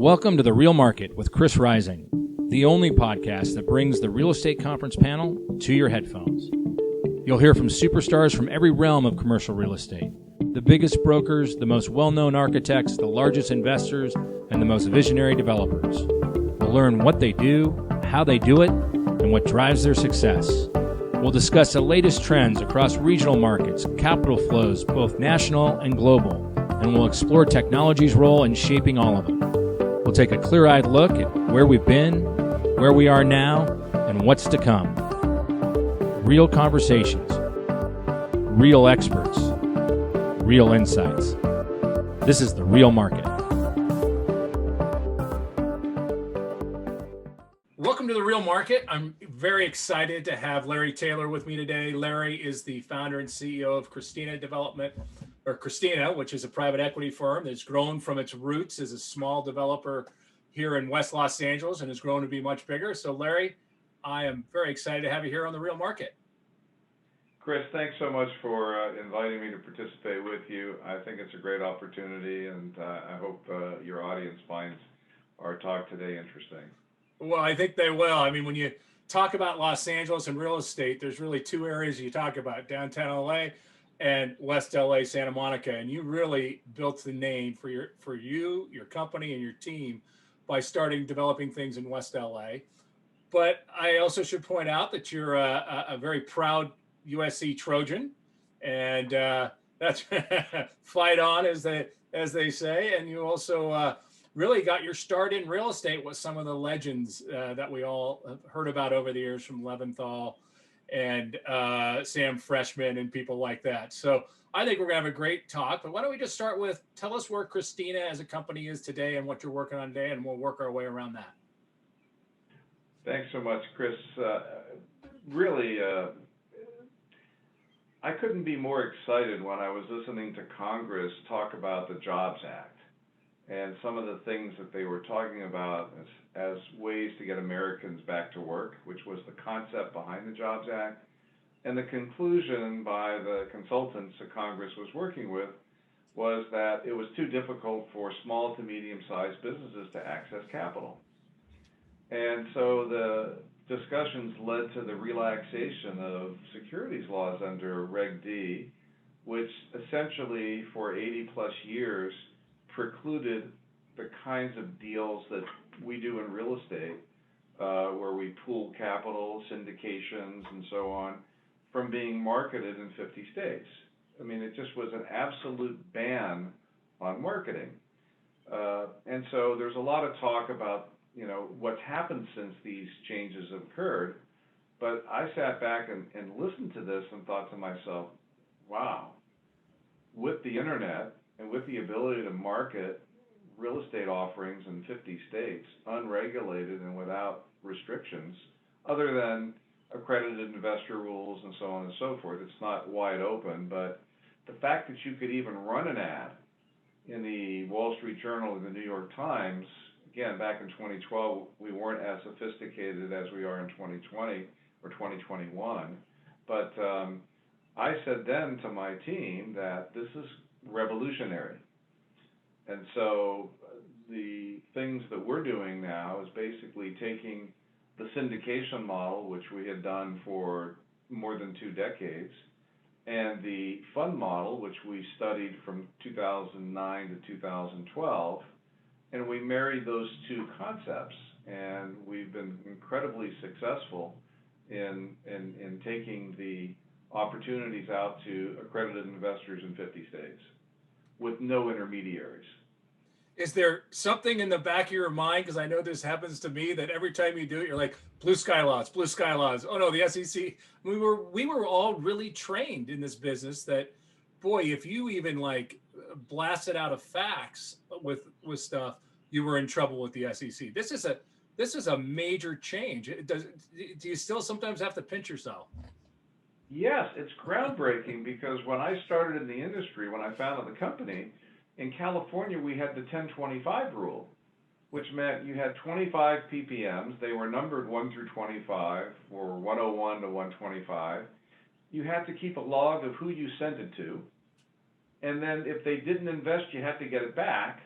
Welcome to The Real Market with Chris Rising, the only podcast that brings the real estate conference panel to your headphones. You'll hear from superstars from every realm of commercial real estate, the biggest brokers, the most well-known architects, the largest investors, and the most visionary developers. We'll learn what they do, how they do it, and what drives their success. We'll discuss the latest trends across regional markets, capital flows, both national and global, and we'll explore technology's role in shaping all of them. We'll take a clear-eyed look at where we've been, where we are now, and what's to come. Real conversations, real experts, real insights. This is The Real Market. Welcome to The Real Market. I'm very excited to have Larry Taylor with me today. Larry is the founder and CEO of Christina Christina, which is a private equity firm that's grown from its roots as a small developer here in West Los Angeles and has grown to be much bigger. So Larry, I am very excited to have you here on The Real Market. Chris, thanks so much for inviting me to participate with you. I think it's a great opportunity, and I hope your audience finds our talk today interesting. Well, I think they will. I mean, when you talk about Los Angeles and real estate, there's really two areas you talk about, downtown LA and West LA, Santa Monica. And you really built the name for your company and your team by starting developing things in West LA. But I also should point out that you're a very proud USC Trojan, and that's fight on, as they say. And you also really got your start in real estate with some of the legends that we all have heard about over the years, from Leventhal and Sam Freshman and people like that. So I think we're gonna have a great talk, but why don't we just start with, tell us where Christina as a company is today and what you're working on today, and we'll work our way around that. Thanks so much, Chris. Really, I couldn't be more excited when I was listening to Congress talk about the Jobs Act and some of the things that they were talking about as ways to get Americans back to work, which was the concept behind the Jobs Act. And the conclusion by the consultants that Congress was working with was that it was too difficult for small to medium-sized businesses to access capital. And so the discussions led to the relaxation of securities laws under Reg D, which essentially for 80 plus years precluded the kinds of deals that we do in real estate, where we pool capital, syndications, and so on, from being marketed in 50 states. I mean, it just was an absolute ban on marketing. And so there's a lot of talk about, what's happened since these changes have occurred. But I sat back and listened to this and thought to myself, wow, with the internet and with the ability to market real estate offerings in 50 states, unregulated and without restrictions, other than accredited investor rules and so on and so forth, it's not wide open, but the fact that you could even run an ad in the Wall Street Journal or the New York Times, again, back in 2012, we weren't as sophisticated as we are in 2020 or 2021, but I said then to my team that this is revolutionary. And so the things that we're doing now is basically taking the syndication model, which we had done for more than 2 decades, and the fund model, which we studied from 2009 to 2012, and we married those two concepts, and we've been incredibly successful in taking the opportunities out to accredited investors in 50 states with no intermediaries. Is there something in the back of your mind, because I know this happens to me, that every time you do it, you're like, blue sky laws. Oh no, the SEC. We were all really trained in this business that, boy, if you even blasted out of facts with stuff, you were in trouble with the SEC. This is a major change. Do you still sometimes have to pinch yourself? Yes, it's groundbreaking, because when I started in the industry, when I founded the company, in California we had the 1025 rule, which meant you had 25 PPMs. They were numbered 1 through 25, or 101 to 125. You had to keep a log of who you sent it to, and then if they didn't invest, you had to get it back.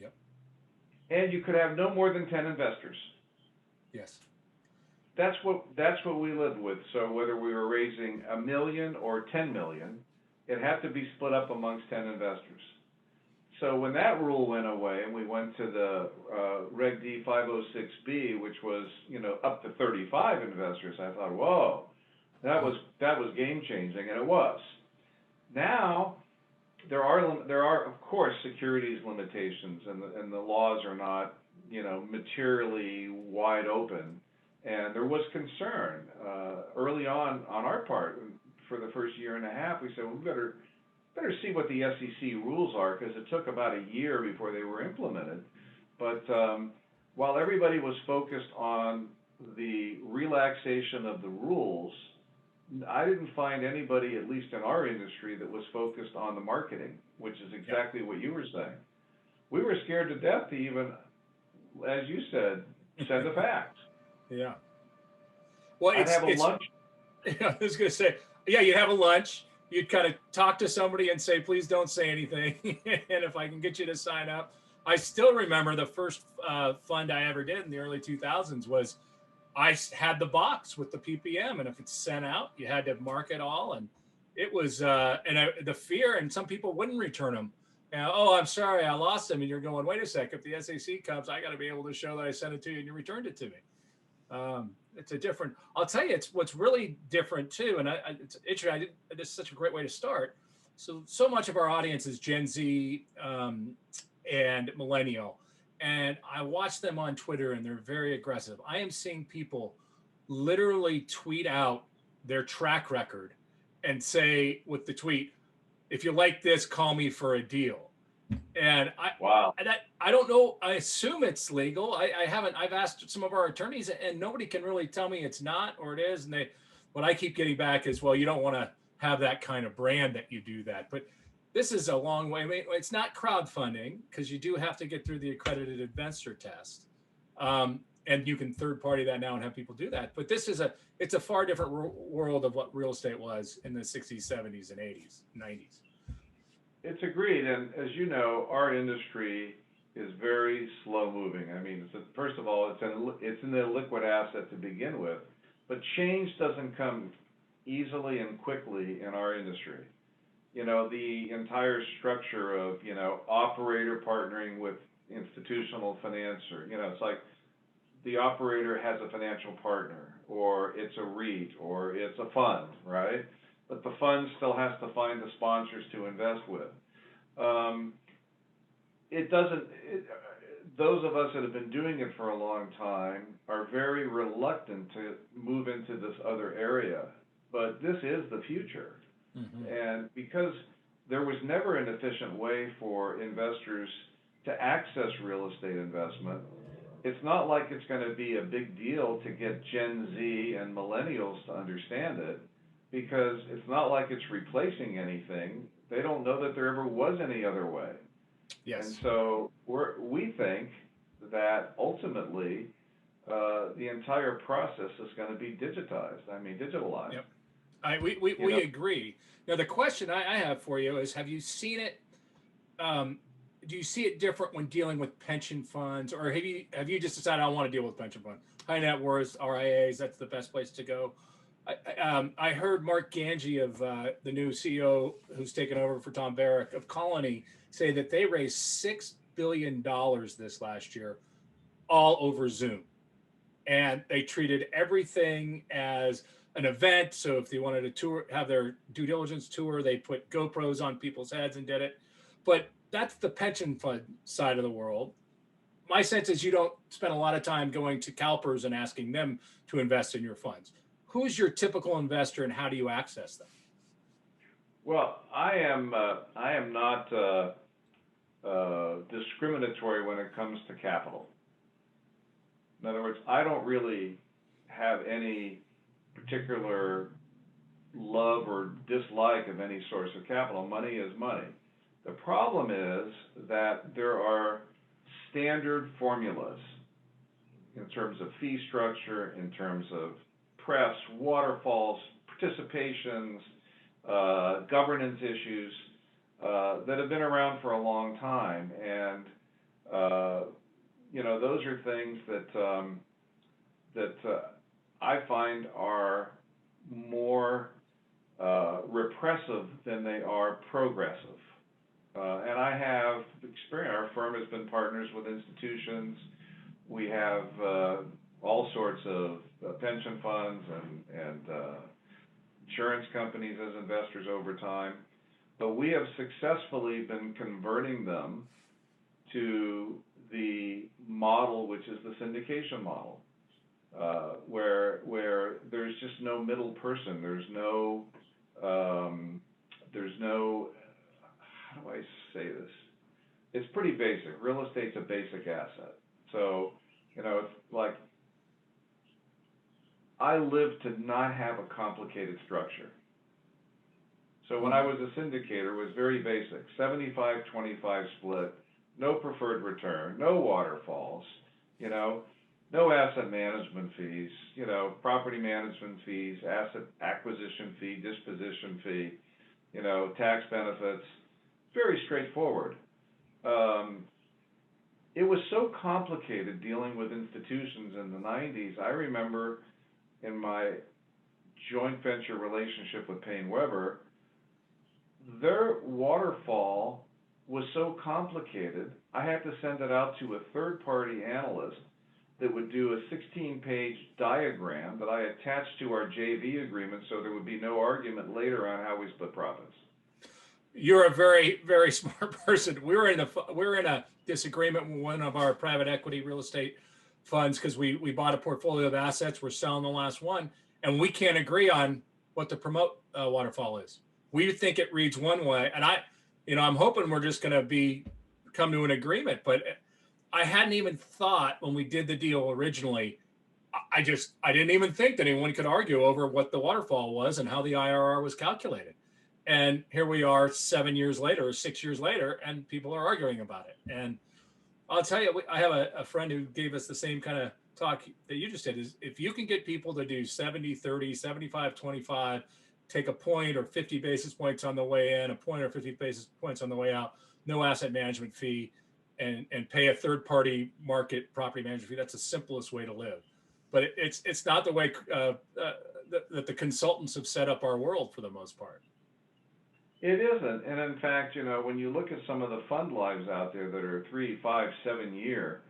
Yep. and you could have no more than 10 investors. Yes. That's what we lived with. So whether we were raising $1 million or 10 million, it had to be split up amongst 10 investors. So when that rule went away and we went to the Reg D 506B, which was, up to 35 investors, I thought, whoa, that was game changing, and it was. Now there are of course securities limitations, and the laws are not materially wide open, and there was concern early on our part. For the first year and a half, we said, well, we better see what the SEC rules are, because it took about a year before they were implemented. But while everybody was focused on the relaxation of the rules, I didn't find anybody, at least in our industry, that was focused on the marketing, which is exactly what you were saying. We were scared to death to even, as you said, send a fax. Yeah. Well, I'd have a lunch. Yeah, I was going to say, yeah, you'd have a lunch. You'd kind of talk to somebody and say, please don't say anything. And if I can get you to sign up. I still remember the first fund I ever did in the early 2000s was I had the box with the PPM. And if it's sent out, you had to mark it all. And it was, the fear, and some people wouldn't return them. Oh, I'm sorry, I lost them. And you're going, wait a sec, if the SEC comes, I got to be able to show that I sent it to you and you returned it to me. It's a different, I'll tell you, it's what's really different too. And it's interesting. This is such a great way to start. So much of our audience is Gen Z and millennial. And I watch them on Twitter and they're very aggressive. I am seeing people literally tweet out their track record and say with the tweet, if you like this, call me for a deal. And I don't know. I assume it's legal. I've asked some of our attorneys and nobody can really tell me it's not or it is. And what I keep getting back is, well, you don't want to have that kind of brand that you do that. But this is a long way. I mean, it's not crowdfunding because you do have to get through the accredited investor test. And you can third party that now and have people do that. But it's a far different world of what real estate was in the 60s, 70s, and 80s, 90s. It's agreed, and as you know, our industry is very slow moving. I mean, first of all, it's an illiquid asset to begin with, but change doesn't come easily and quickly in our industry. The entire structure of, operator partnering with institutional financer, it's like the operator has a financial partner, or it's a REIT, or it's a fund, right? But the fund still has to find the sponsors to invest with. Those of us that have been doing it for a long time are very reluctant to move into this other area. But this is the future. Mm-hmm. And because there was never an efficient way for investors to access real estate investment, it's not like it's going to be a big deal to get Gen Z and millennials to understand it, because it's not like it's replacing anything. They don't know that there ever was any other way. Yes. And so we think that ultimately the entire process is going to be digitalized. Yep. We agree. Now, the question I have for you is, have you seen it? Do you see it different when dealing with pension funds, or have you just decided I want to deal with pension funds, high net worth, RIAs? That's the best place to go. I heard Mark Ganji of the new CEO who's taken over for Tom Barrack of Colony say that they raised $6 billion this last year, all over Zoom. And they treated everything as an event. So if they wanted to tour, have their due diligence tour, they put GoPros on people's heads and did it. But that's the pension fund side of the world. My sense is you don't spend a lot of time going to CalPERS and asking them to invest in your funds. Who's your typical investor and how do you access them? Well, I am not discriminatory when it comes to capital. In other words, I don't really have any particular love or dislike of any source of capital. Money is money. The problem is that there are standard formulas in terms of fee structure, in terms of prefs, waterfalls, participations, governance issues that have been around for a long time. And those are things that I find are more repressive than they are progressive. And I have experience. Our firm has been partners with institutions. We have all sorts of pension funds and insurance companies as investors over time. But we have successfully been converting them to the model, which is the syndication model, where there's just no middle person. There's no how do I say this? It's pretty basic. Real estate's a basic asset. So, it's like I live to not have a complicated structure. So when I was a syndicator, it was very basic. 75-25 split, no preferred return, no waterfalls, no asset management fees, property management fees, asset acquisition fee, disposition fee, tax benefits. Very straightforward. It was so complicated dealing with institutions in the 90s. I remember in my joint venture relationship with Payne Weber, their waterfall was so complicated, I had to send it out to a third-party analyst that would do a 16-page diagram that I attached to our JV agreement so there would be no argument later on how we split profits. You're a very, very smart person. We were in a disagreement with one of our private equity real estate funds because we bought a portfolio of assets. We're selling the last one, and we can't agree on what the promote waterfall is. We think it reads one way, and I'm hoping we're just going to come to an agreement. But I hadn't even thought when we did the deal originally. I didn't even think that anyone could argue over what the waterfall was and how the IRR was calculated. And here we are 7 years later, or 6 years later, and people are arguing about it. And I'll tell you, I have a friend who gave us the same kind of talk that you just did, is if you can get people to do 70-30, 75-25, take a point or 50 basis points on the way in, a point or 50 basis points on the way out, no asset management fee, and pay a third-party market property management fee, that's the simplest way to live. But it's not the way that the consultants have set up our world for the most part. It isn't. And in fact, when you look at some of the fund lives out there that are 3, 5, 7 year,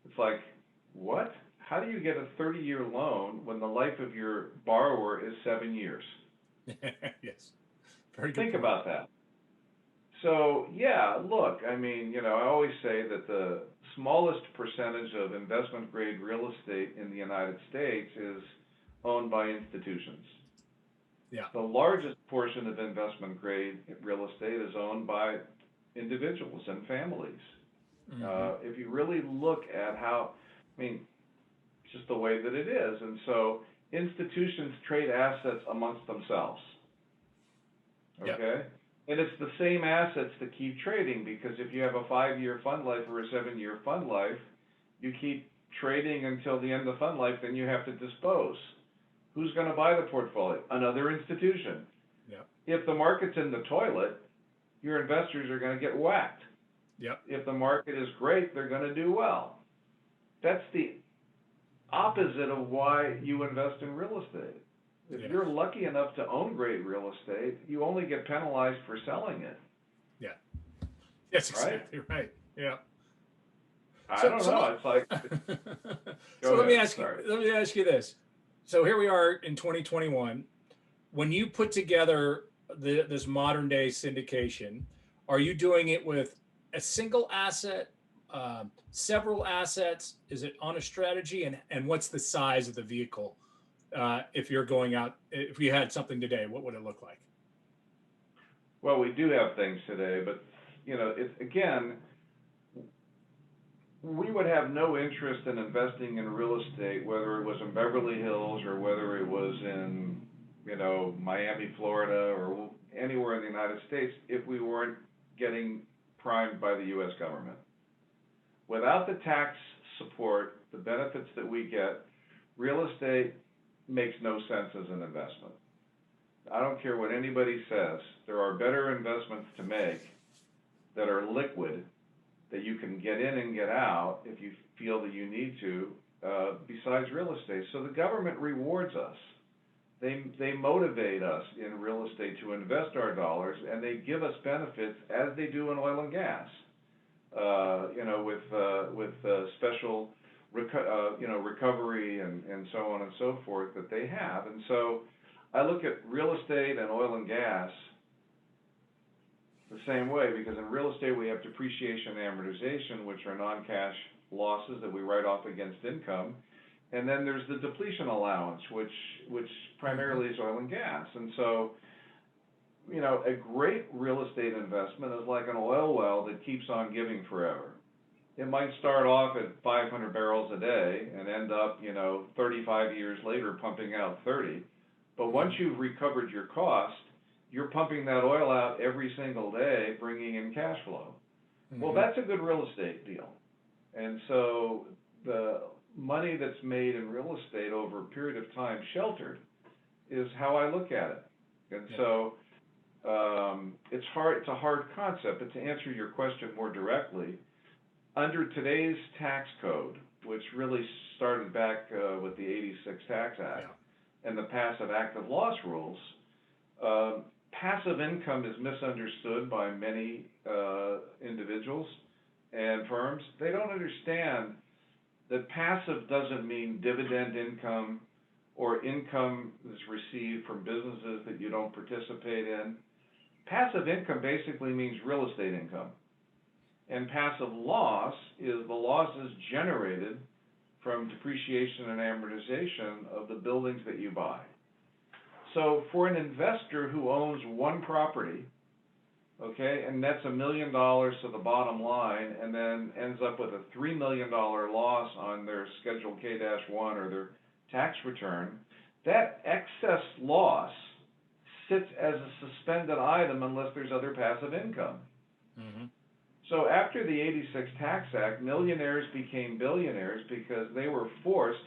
it's like, what? How do you get a 30-year loan when the life of your borrower is 7 years? Yes. Very good Think point. about that. So, yeah, look, I always say that the smallest percentage of investment grade real estate in the United States is owned by institutions. Yeah. The largest portion of investment grade real estate is owned by individuals and families. Mm-hmm. If you really look at how, it's just the way that it is. And so institutions trade assets amongst themselves. Okay? Yep. And it's the same assets that keep trading, because if you have a 5-year fund life or a 7-year fund life, you keep trading until the end of fund life, then you have to dispose. Who's going to buy the portfolio? Another institution. Yep. If the market's in the toilet, your investors are going to get whacked. Yep. If the market is great, they're going to do well. That's the opposite of why you invest in real estate. If you're lucky enough to own great real estate, you only get penalized for selling it. Yeah. That's exactly right. Yeah. I don't know. It's like. So let me ask you this. So here we are in 2021. When you put together this modern day syndication, are you doing it with a single asset, several assets? Is it on a strategy? And what's the size of the vehicle? If you're going out, if you had something today, what would it look like? Well, we do have things today, but again, we would have no interest in investing in real estate, whether it was in Beverly Hills or whether it was in, Miami, Florida, or anywhere in the United States, if we weren't getting primed by the U.S. government. Without the tax support, the benefits that we get, real estate makes no sense as an investment. I don't care what anybody says. There are better investments to make that are liquid that you can get in and get out if you feel that you need to, besides real estate. So the government rewards us. They motivate us in real estate to invest our dollars, and they give us benefits as they do in oil and gas. With special recovery and so on and so forth that they have. And so I look at real estate and oil and gas the same way, because in real estate we have depreciation and amortization, which are non-cash losses that we write off against income. And then there's the depletion allowance, which primarily is oil and gas. And so, a great real estate investment is like an oil well that keeps on giving forever. It might start off at 500 barrels a day and end up, 35 years later pumping out 30. But once you've recovered your cost, you're pumping that oil out every single day, bringing in cash flow. Mm-hmm. Well, that's a good real estate deal. And so the money that's made in real estate over a period of time sheltered is how I look at it. And so it's a hard concept, but to answer your question more directly, under today's tax code, which really started back with the '86 Tax Act and the passive active loss rules, passive income is misunderstood by many individuals and firms. They don't understand that passive doesn't mean dividend income or income that's received from businesses that you don't participate in. Passive income basically means real estate income. And passive loss is the losses generated from depreciation and amortization of the buildings that you buy. So for an investor who owns one property, okay, and nets $1 million to the bottom line and then ends up with a $3 million loss on their Schedule K-1 or their tax return, that excess loss sits as a suspended item unless there's other passive income. Mm-hmm. So after the '86 Tax Act, millionaires became billionaires because they were forced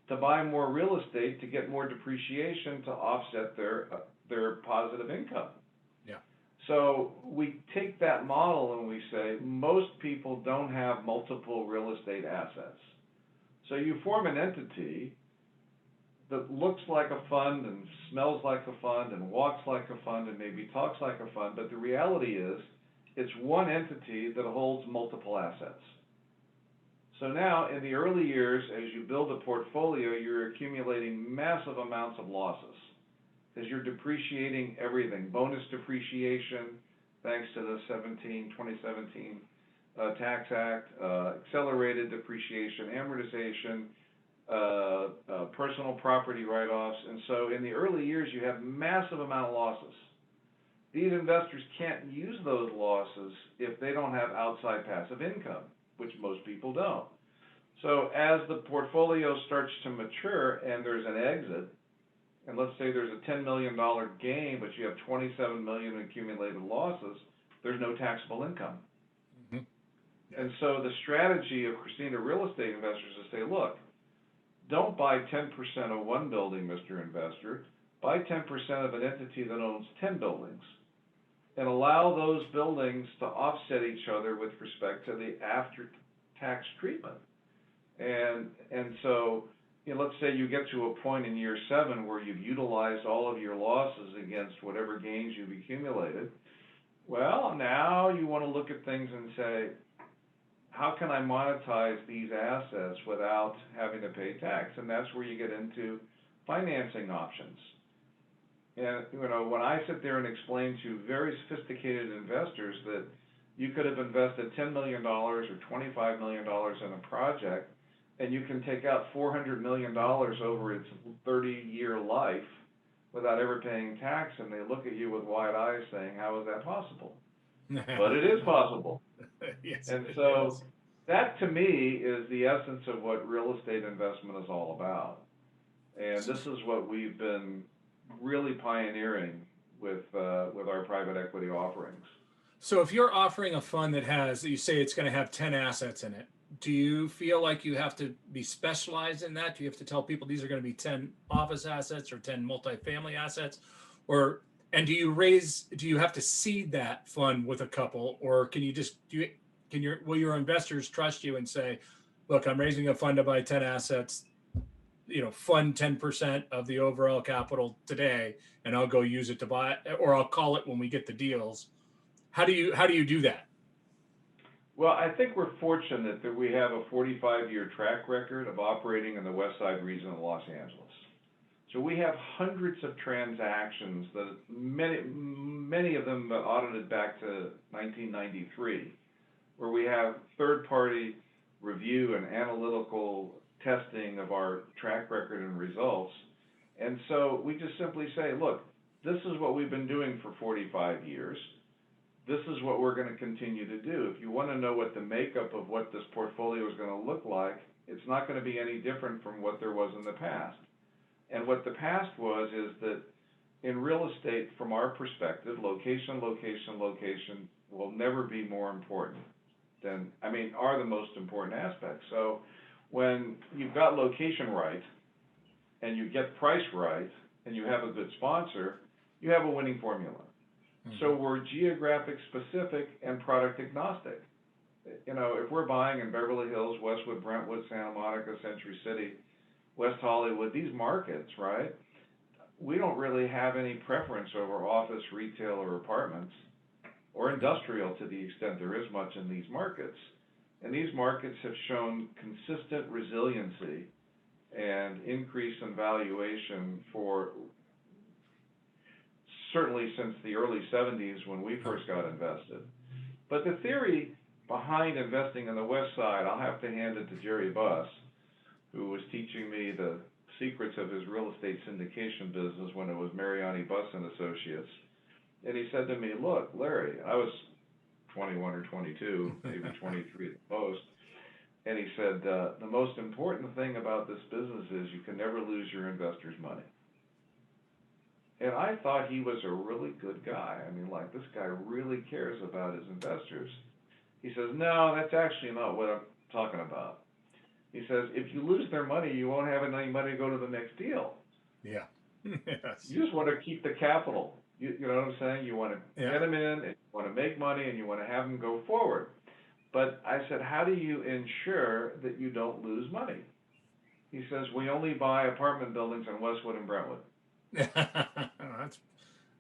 to buy more real estate to get more depreciation to offset their positive income. Yeah. So we take that model and we say most people don't have multiple real estate assets. So you form an entity that looks like a fund and smells like a fund and walks like a fund and maybe talks like a fund, but the reality is it's one entity that holds multiple assets. So now, in the early years, as you build a portfolio, you're accumulating massive amounts of losses because you're depreciating everything. Bonus depreciation, thanks to the 2017 Tax Act, accelerated depreciation, amortization, personal property write-offs. And so in the early years, you have massive amount of losses. These investors can't use those losses if they don't have outside passive income, which most people don't. So as the portfolio starts to mature and there's an exit, and let's say there's a $10 million gain, but you have $27 million in accumulated losses, there's no taxable income. Mm-hmm. Yeah. And so the strategy of Christina real estate investors is to say, look, don't buy 10% of one building, Mr. Investor. Buy 10% of an entity that owns 10 buildings. And allow those buildings to offset each other with respect to the after-tax treatment. And so, let's say you get to a point in year 7 where you've utilized all of your losses against whatever gains you've accumulated. Well, now you want to look at things and say, how can I monetize these assets without having to pay tax? And that's where you get into financing options. And, when I sit there and explain to very sophisticated investors that you could have invested $10 million or $25 million in a project, and you can take out $400 million over its 30-year life without ever paying tax, and they look at you with wide eyes saying, how is that possible? But it is possible. Yes, and so that, to me, is the essence of what real estate investment is all about. And this is what we've been really pioneering with our private equity offerings. So if you're offering a fund that has, you say it's going to have 10 assets in it, do you feel like you have to be specialized in that? Do you have to tell people these are going to be 10 office assets or 10 multifamily assets? And do you have to seed that fund with a couple, or can will your investors trust you and say, look, I'm raising a fund to buy 10 assets, fund 10% of the overall capital today, and I'll go use it to buy, or I'll call it when we get the deals. How do you do that? Well, I think we're fortunate that we have a 45-year track record of operating in the West Side region of Los Angeles. So we have hundreds of transactions that many of them audited back to 1993, where we have third-party review and analytical testing of our track record and results. And so we just simply say, look, this is what we've been doing for 45 years. This is what we're going to continue to do. If you want to know what the makeup of what this portfolio is going to look like, it's not going to be any different from what there was in the past. And what the past is that in real estate, from our perspective, location will never be more important are the most important aspects. So when you've got location right, and you get price right, and you have a good sponsor, you have a winning formula. Mm-hmm. So we're geographic specific and product agnostic. If we're buying in Beverly Hills, Westwood, Brentwood, Santa Monica, Century City, West Hollywood, these markets, right? We don't really have any preference over office, retail, or apartments, or industrial to the extent there is much in these markets. And these markets have shown consistent resiliency and increase in valuation for certainly since the early 70s when we first got invested. But the theory behind investing in the West Side, I'll have to hand it to Jerry Buss, who was teaching me the secrets of his real estate syndication business when it was Mariani Buss and Associates. And he said to me, look, Larry, I was 21 or 22, maybe 23 at the most. And he said, the most important thing about this business is you can never lose your investors' money. And I thought he was a really good guy. This guy really cares about his investors. He says, no, that's actually not what I'm talking about. He says, if you lose their money, you won't have any money to go to the next deal. Yeah. Yes. You just want to keep the capital. You know what I'm saying? You want to get them in, and you want to make money, and you want to have them go forward. But I said, how do you ensure that you don't lose money? He says, we only buy apartment buildings in Westwood and Brentwood. That's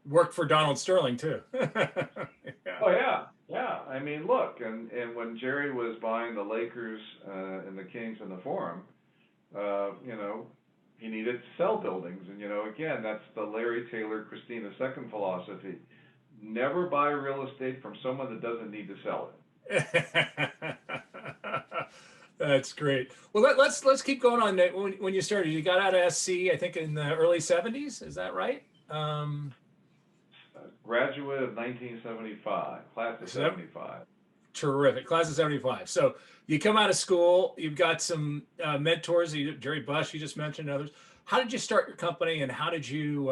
worked for Donald Sterling, too. Yeah. Oh, yeah. Yeah. Look, and when Jerry was buying the Lakers and the Kings and the Forum, he needed to sell buildings. And, again, that's the Larry Taylor of Christina second philosophy. Never buy real estate from someone that doesn't need to sell it. That's great. Well, let's keep going on that. When you started, you got out of SC, I think in the early 70s. Is that right? Graduate of 1975, class of 75. Terrific, class of 75. So you come out of school, you've got some mentors, Jerry Buss, you just mentioned, others. How did you start your company, and how did you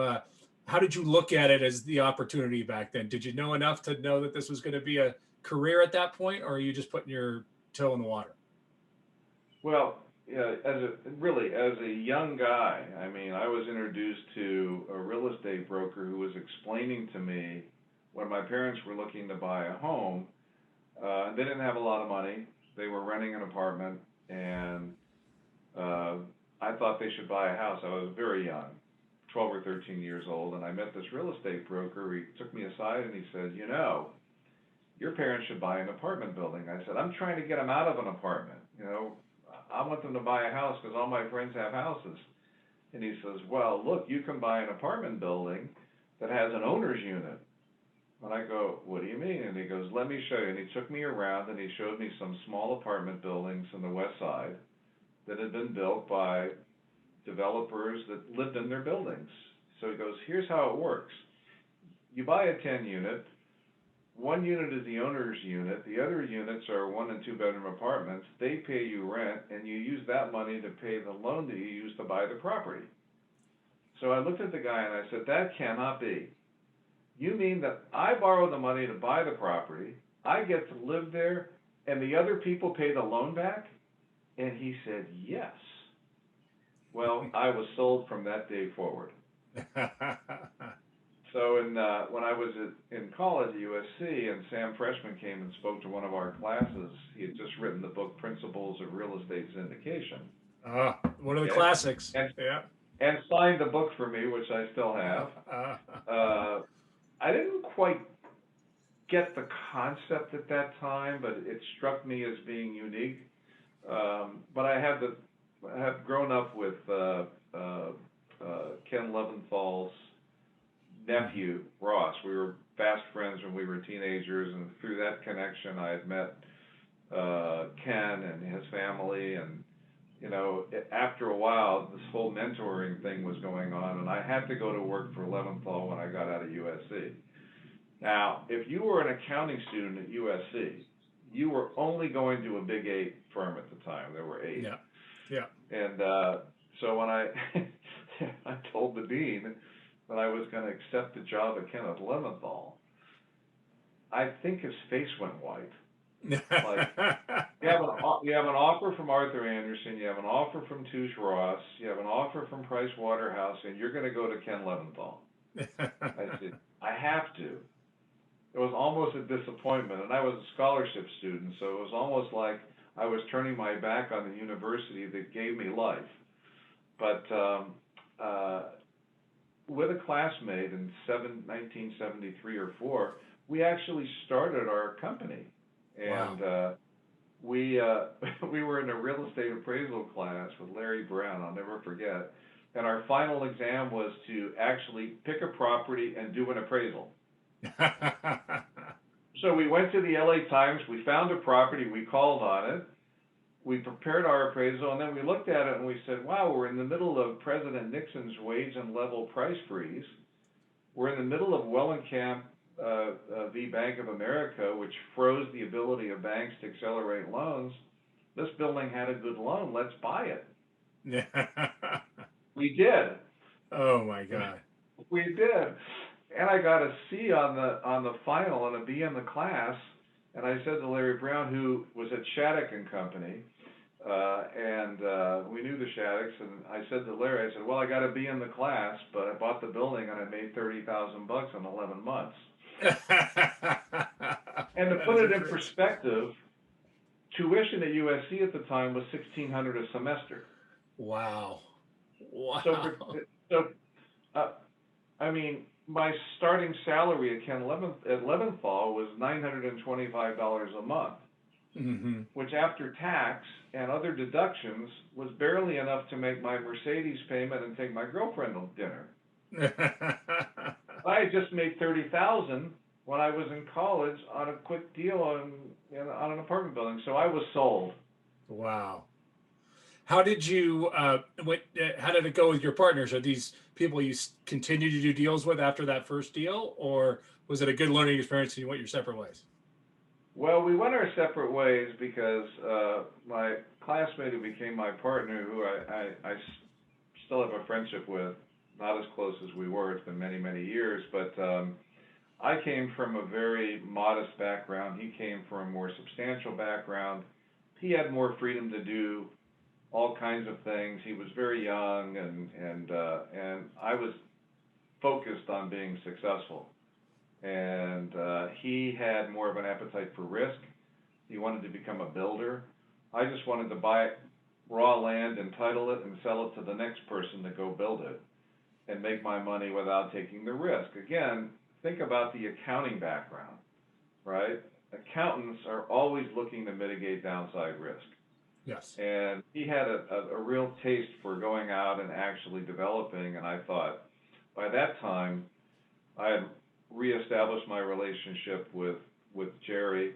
look at it as the opportunity back then? Did you know enough to know that this was going to be a career at that point, or are you just putting your toe in the water? Well, as a young guy, I was introduced to a real estate broker who was explaining to me when my parents were looking to buy a home. They didn't have a lot of money. They were renting an apartment, and I thought they should buy a house. I was very young, 12 or 13 years old, and I met this real estate broker. He took me aside and he said, your parents should buy an apartment building. I said, I'm trying to get them out of an apartment. I want them to buy a house because all my friends have houses. And he says, well, look, you can buy an apartment building that has an owner's unit. And I go, what do you mean? And he goes, let me show you. And he took me around and he showed me some small apartment buildings in the West Side that had been built by developers that lived in their buildings. So he goes, here's how it works. You buy a 10-unit. One unit is the owner's unit. The other units are 1- and 2-bedroom apartments. They pay you rent, and you use that money to pay the loan that you used to buy the property. So I looked at the guy and I said, that cannot be. You mean that I borrow the money to buy the property, I get to live there, and the other people pay the loan back? And he said, yes. Well, I was sold from that day forward. So when I was in college at USC, and Sam Freshman came and spoke to one of our classes, he had just written the book Principles of Real Estate Syndication. One of the Okay? classics. And, Yeah. and signed the book for me, which I still have. I didn't quite get the concept at that time, but it struck me as being unique. But I have grown up with Ken Leventhal's nephew, Ross. We were fast friends when we were teenagers, and through that connection, I had met Ken and his family. And after a while, this whole mentoring thing was going on, and I had to go to work for Leventhal when I got out of USC. Now, if you were an accounting student at USC, you were only going to a Big 8 firm at the time. There were 8. Yeah. And so when I told the dean that I was going to accept the job at Kenneth Leventhal, I think his face went white. Like, you have an offer from Arthur Andersen, you have an offer from Touche Ross, you have an offer from Price Waterhouse, and you're going to go to Ken Leventhal. I said, I have to. It was almost a disappointment, and I was a scholarship student, so it was almost like I was turning my back on the university that gave me life. But with a classmate in 1973 or 4, we actually started our company. And wow. We were in a real estate appraisal class with Larry Brown, I'll never forget. And our final exam was to actually pick a property and do an appraisal. So we went to the LA Times, we found a property, we called on it, we prepared our appraisal, and then we looked at it and we said, wow, we're in the middle of President Nixon's wage and level price freeze. We're in the middle of Wellenkamp v. Bank of America, which froze the ability of banks to accelerate loans. This building had a good loan, let's buy it. We did. Oh my God. We did. And I got a C on the final and a B in the class. And I said to Larry Brown, who was at Shattuck and Company, and we knew the Shaddocks, and I said to Larry, I said, well, I got a B in the class, but I bought the building and I made $30,000 in 11 months. And to put it in perspective, tuition at USC at the time was $1,600 a semester. Wow. So I mean, my starting salary at Leventhal was $925 a month, which after tax and other deductions was barely enough to make my Mercedes payment and take my girlfriend to dinner. I had just made $30,000 when I was in college on a quick deal on an apartment building, so I was sold. Wow. How did you? How did it go with your partners? Are these people you continue to do deals with after that first deal, or was it a good learning experience and you went your separate ways? Well, we went our separate ways because my classmate who became my partner, who I still have a friendship with, not as close as we were, it's been many, many years, but I came from a very modest background. He came from a more substantial background. He had more freedom to do all kinds of things. He was very young, and I was focused on being successful. And he had more of an appetite for risk. He wanted to become a builder. I just wanted to buy raw land, entitle it, and sell it to the next person to go build it and make my money without taking the risk. Again, think about the accounting background, right? Accountants are always looking to mitigate downside risk. Yes. And he had a real taste for going out and actually developing, and I thought, by that time, I had reestablished my relationship with Jerry.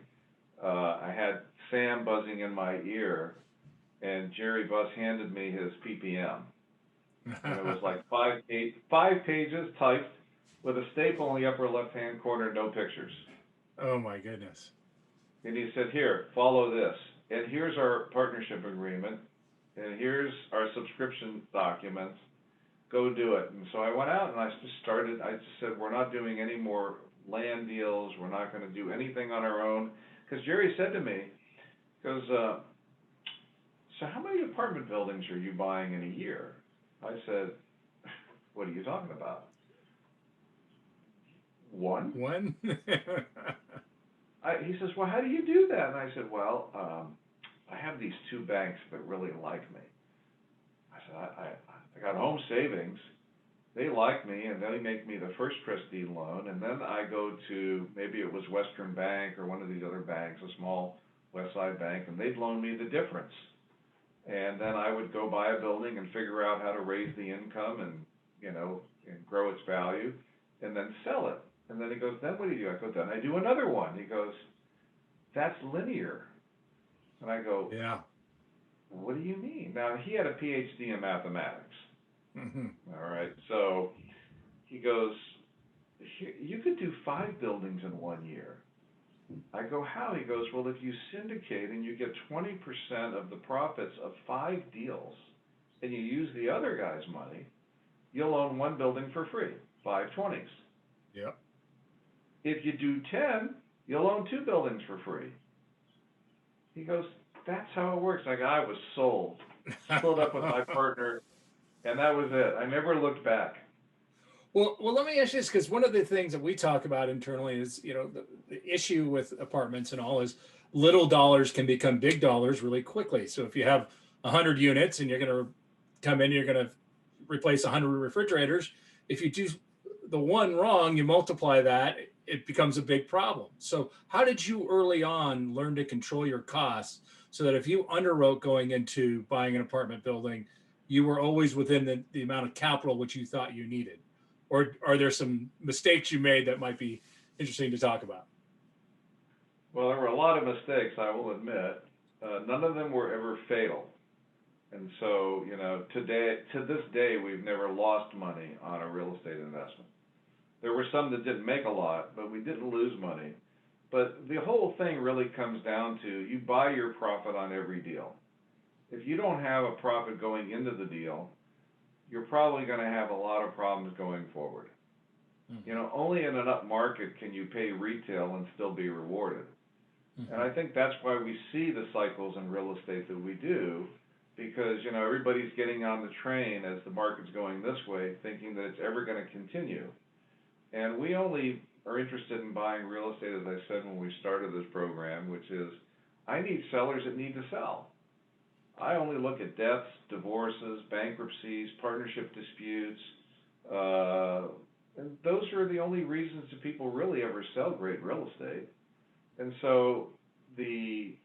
I had Sam buzzing in my ear, and Jerry Buss handed me his PPM. And it was like 5 pages typed with a staple in the upper left-hand corner, no pictures. Oh my goodness. And he said, here, follow this. And here's our partnership agreement, and here's our subscription documents. Go do it. And so I went out and I just said, we're not doing any more land deals. We're not going to do anything on our own. Because Jerry said to me, so how many apartment buildings are you buying in a year? I said, what are you talking about? One? One? He says, well, how do you do that? And I said, well, I have these two banks that really like me. I said, I got home savings. They like me, and they make me the first trustee loan, and then I go to, maybe it was Western Bank or one of these other banks, a small West Side bank, and they'd loan me the difference. And then I would go buy a building and figure out how to raise the income and, and grow its value, and then sell it. And then he goes, then what do you do? I go, then I do another one. He goes, that's linear. And I go, Yeah. what do you mean? Now, he had a PhD in mathematics. Mm-hmm. All right. So he goes, you could do 5 buildings in 1 year. I go, how? He goes, well, if you syndicate and you get 20% of the profits of 5 deals and you use the other guy's money, you'll own 1 building for free, 5 20s. Yep. If you do 10, you'll own 2 buildings for free. He goes, that's how it works. I was sold. Split up with my partner, and that was it. I never looked back. Well, let me ask you this, because one of the things that we talk about internally is, the issue with apartments and all is little dollars can become big dollars really quickly. So if you have 100 units and you're going to come in, you're going to replace 100 refrigerators. If you do the one wrong, you multiply that, it becomes a big problem. So how did you early on learn to control your costs so that if you underwrote going into buying an apartment building, you were always within the amount of capital which you thought you needed? Or are there some mistakes you made that might be interesting to talk about? Well, there were a lot of mistakes, I will admit. None of them were ever fatal. And so, to this day, we've never lost money on a real estate investment. There were some that didn't make a lot, but we didn't lose money. But the whole thing really comes down to you buy your profit on every deal. If you don't have a profit going into the deal, you're probably going to have a lot of problems going forward. Mm-hmm. Only in an up market can you pay retail and still be rewarded. Mm-hmm. And I think that's why we see the cycles in real estate that we do, because, everybody's getting on the train as the market's going this way, thinking that it's ever going to continue. And we only are interested in buying real estate, as I said when we started this program, which is, I need sellers that need to sell. I only look at deaths, divorces, bankruptcies, partnership disputes, and those are the only reasons that people really ever sell great real estate. And so the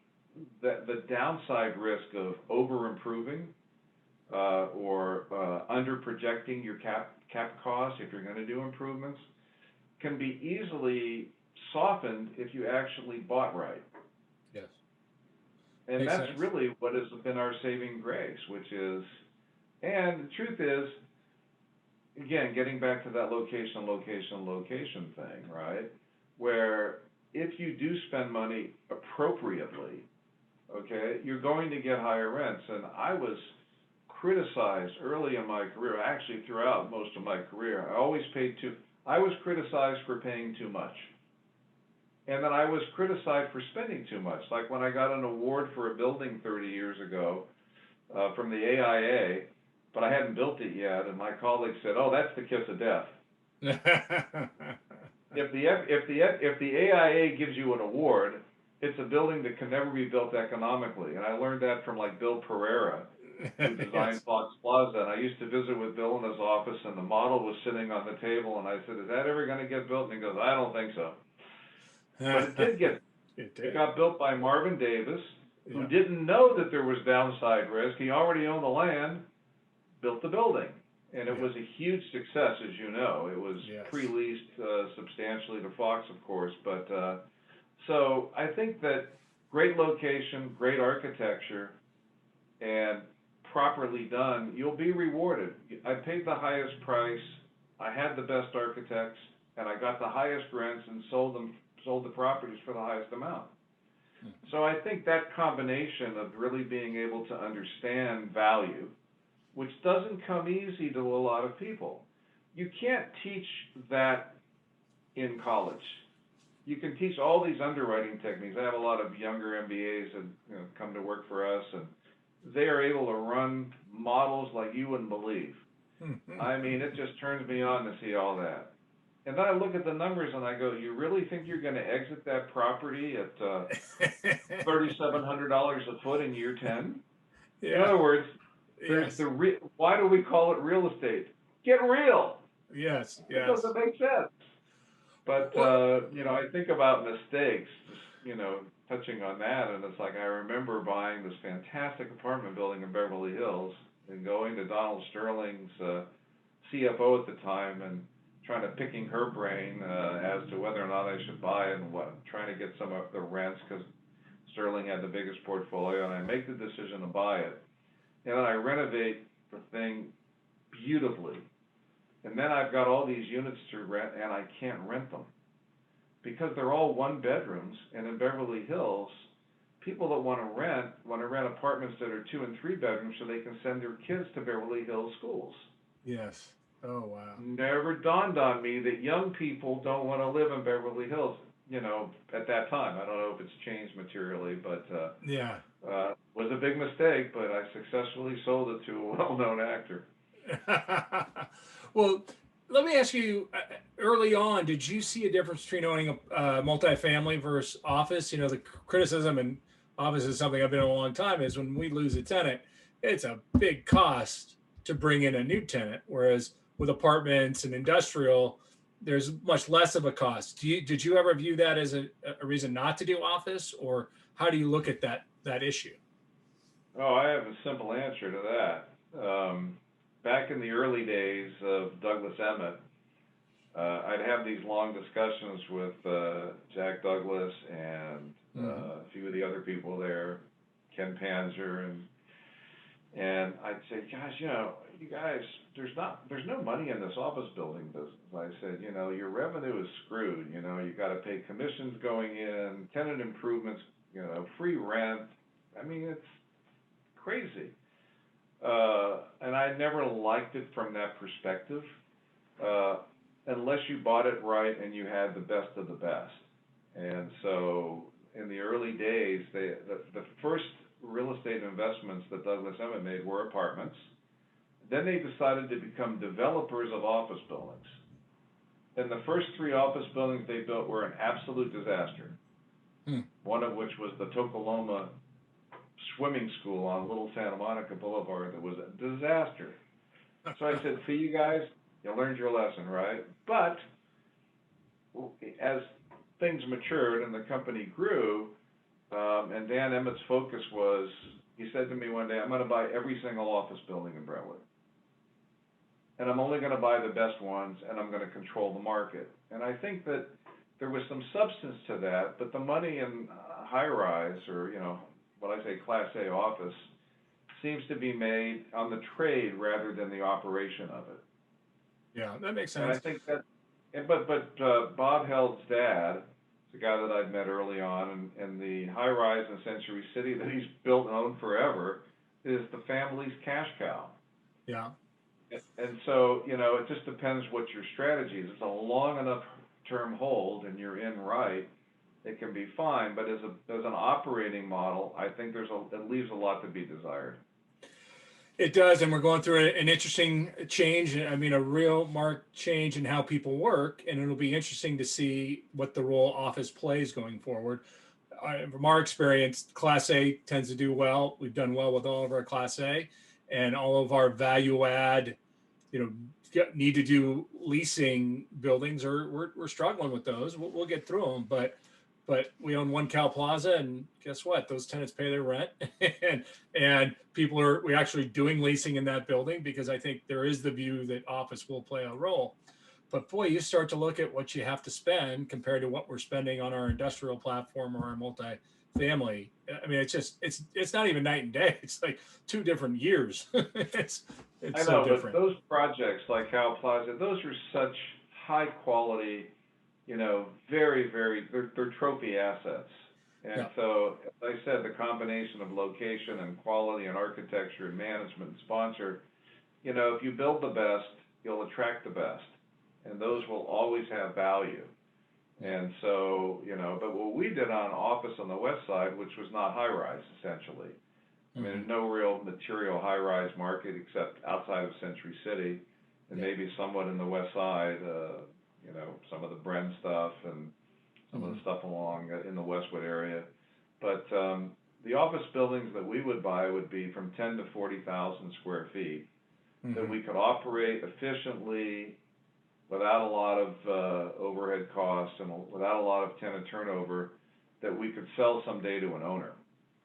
downside risk of over improving or under projecting your cap costs if you're going to do improvements can be easily softened if you actually bought right. Yes. And Makes that's sense. really what has been our saving grace, which is, and the truth is, again, getting back to that location thing, right? Where if you do spend money appropriately, okay, you're going to get higher rents. And I was criticized early in my career, actually throughout most of my career. I was criticized for paying too much. And then I was criticized for spending too much. Like when I got an award for a building 30 years ago from the AIA, but I hadn't built it yet, and my colleague said, "Oh, that's the kiss of death." If the AIA gives you an award, it's a building that can never be built economically. And I learned that from like Bill Pereira, who designed yes. Fox Plaza. And I used to visit with Bill in his office, and the model was sitting on the table, and I said, "Is that ever going to get built?" And he goes, "I don't think so." But it did get. It got built by Marvin Davis, who didn't know that there was downside risk. He already owned the land, built the building, and it was a huge success, as you know. It was pre-leased substantially to Fox, of course. But so I think that great location, great architecture, and properly done, you'll be rewarded. I paid the highest price, I had the best architects, and I got the highest rents and sold the properties for the highest amount. So I think that combination of really being able to understand value, which doesn't come easy to a lot of people. You can't teach that in college. You can teach all these underwriting techniques. I have a lot of younger MBAs that come to work for us, and they are able to run models like you wouldn't believe. I mean, it just turns me on to see all that. And then I look at the numbers and I go, you really think you're going to exit that property at $3,700 a foot in year 10? In Yeah. other words, there's Yes. why do we call it real estate? Get real. Yes. It Yes. doesn't make sense. But Well, I think about mistakes, just, touching on that, and it's like I remember buying this fantastic apartment building in Beverly Hills and going to Donald Sterling's CFO at the time and trying to picking her brain as to whether or not I should buy it and trying to get some of the rents because Sterling had the biggest portfolio, and I make the decision to buy it, and then I renovate the thing beautifully, and then I've got all these units to rent, and I can't rent them because they're all one bedrooms, and in Beverly Hills, people that want to rent apartments that are 2 and 3 bedrooms so they can send their kids to Beverly Hills schools. yes. Oh, wow. Never dawned on me that young people don't want to live in Beverly Hills, at that time. I don't know if it's changed materially, but Yeah. was a big mistake, but I successfully sold it to a well-known actor. Well, let me ask you, early on, did you see a difference between owning a multifamily versus office? The criticism, and office is something I've been in a long time, is when we lose a tenant, it's a big cost to bring in a new tenant. Whereas with apartments and industrial, there's much less of a cost. Did you ever view that as a reason not to do office, or how do you look at that issue? Oh, I have a simple answer to that. Back in the early days of Douglas Emmett, I'd have these long discussions with Jack Douglas and a few of the other people there, Ken Panzer, and I'd say, gosh, you guys, there's no money in this office building business. I said, your revenue is screwed. You got to pay commissions going in, tenant improvements, free rent. I mean, it's crazy. And I never liked it from that perspective, unless you bought it right and you had the best of the best. And so in the early days, the first real estate investments that Douglas Emmett made were apartments. Then they decided to become developers of office buildings. And the first 3 office buildings they built were an absolute disaster. One of which was the Tokoloma swimming school on Little Santa Monica Boulevard that was a disaster. So I said, see, you guys, you learned your lesson, right? But as things matured and the company grew, and Dan Emmett's focus was, he said to me one day, I'm going to buy every single office building in Brentwood. And I'm only going to buy the best ones, and I'm going to control the market. And I think that there was some substance to that, but the money in high-rise, or, what I say Class A office, seems to be made on the trade rather than the operation of it. Yeah, that makes sense. And I think that, but Bob Held's dad, the guy that I'd met early on, and the high-rise in Century City that he's built and owned forever, is the family's cash cow. Yeah. And so, it just depends what your strategy is. If it's a long enough term hold and you're in right, it can be fine. But as an operating model, I think it leaves a lot to be desired. It does, and we're going through an interesting change. I mean, a real marked change in how people work, and it'll be interesting to see what the role office plays going forward. From our experience, Class A tends to do well. We've done well with all of our Class A, and all of our value add, need to do leasing buildings, or we're struggling with those. We'll get through them, but we own One Cal Plaza, and guess what? Those tenants pay their rent, and we're actually doing leasing in that building because I think there is the view that office will play a role. But boy, you start to look at what you have to spend compared to what we're spending on our industrial platform or our multifamily. I mean, it's not even night and day. It's like 2 different years. it's I know, so different. But those projects like Cal Plaza, those are such high quality, very, very, they're trophy assets. And so, as I said, the combination of location and quality and architecture and management and sponsor, if you build the best, you'll attract the best. And those will always have value. And so, but what we did on office on the west side, which was not high rise essentially. I mean, there's no real material high rise market except outside of Century City and maybe somewhat in the west side, some of the Bren stuff and some of the stuff along in the Westwood area. But the office buildings that we would buy would be from 10 to 40,000 square feet that we could operate efficiently without a lot of overhead costs and without a lot of tenant turnover, that we could sell someday to an owner.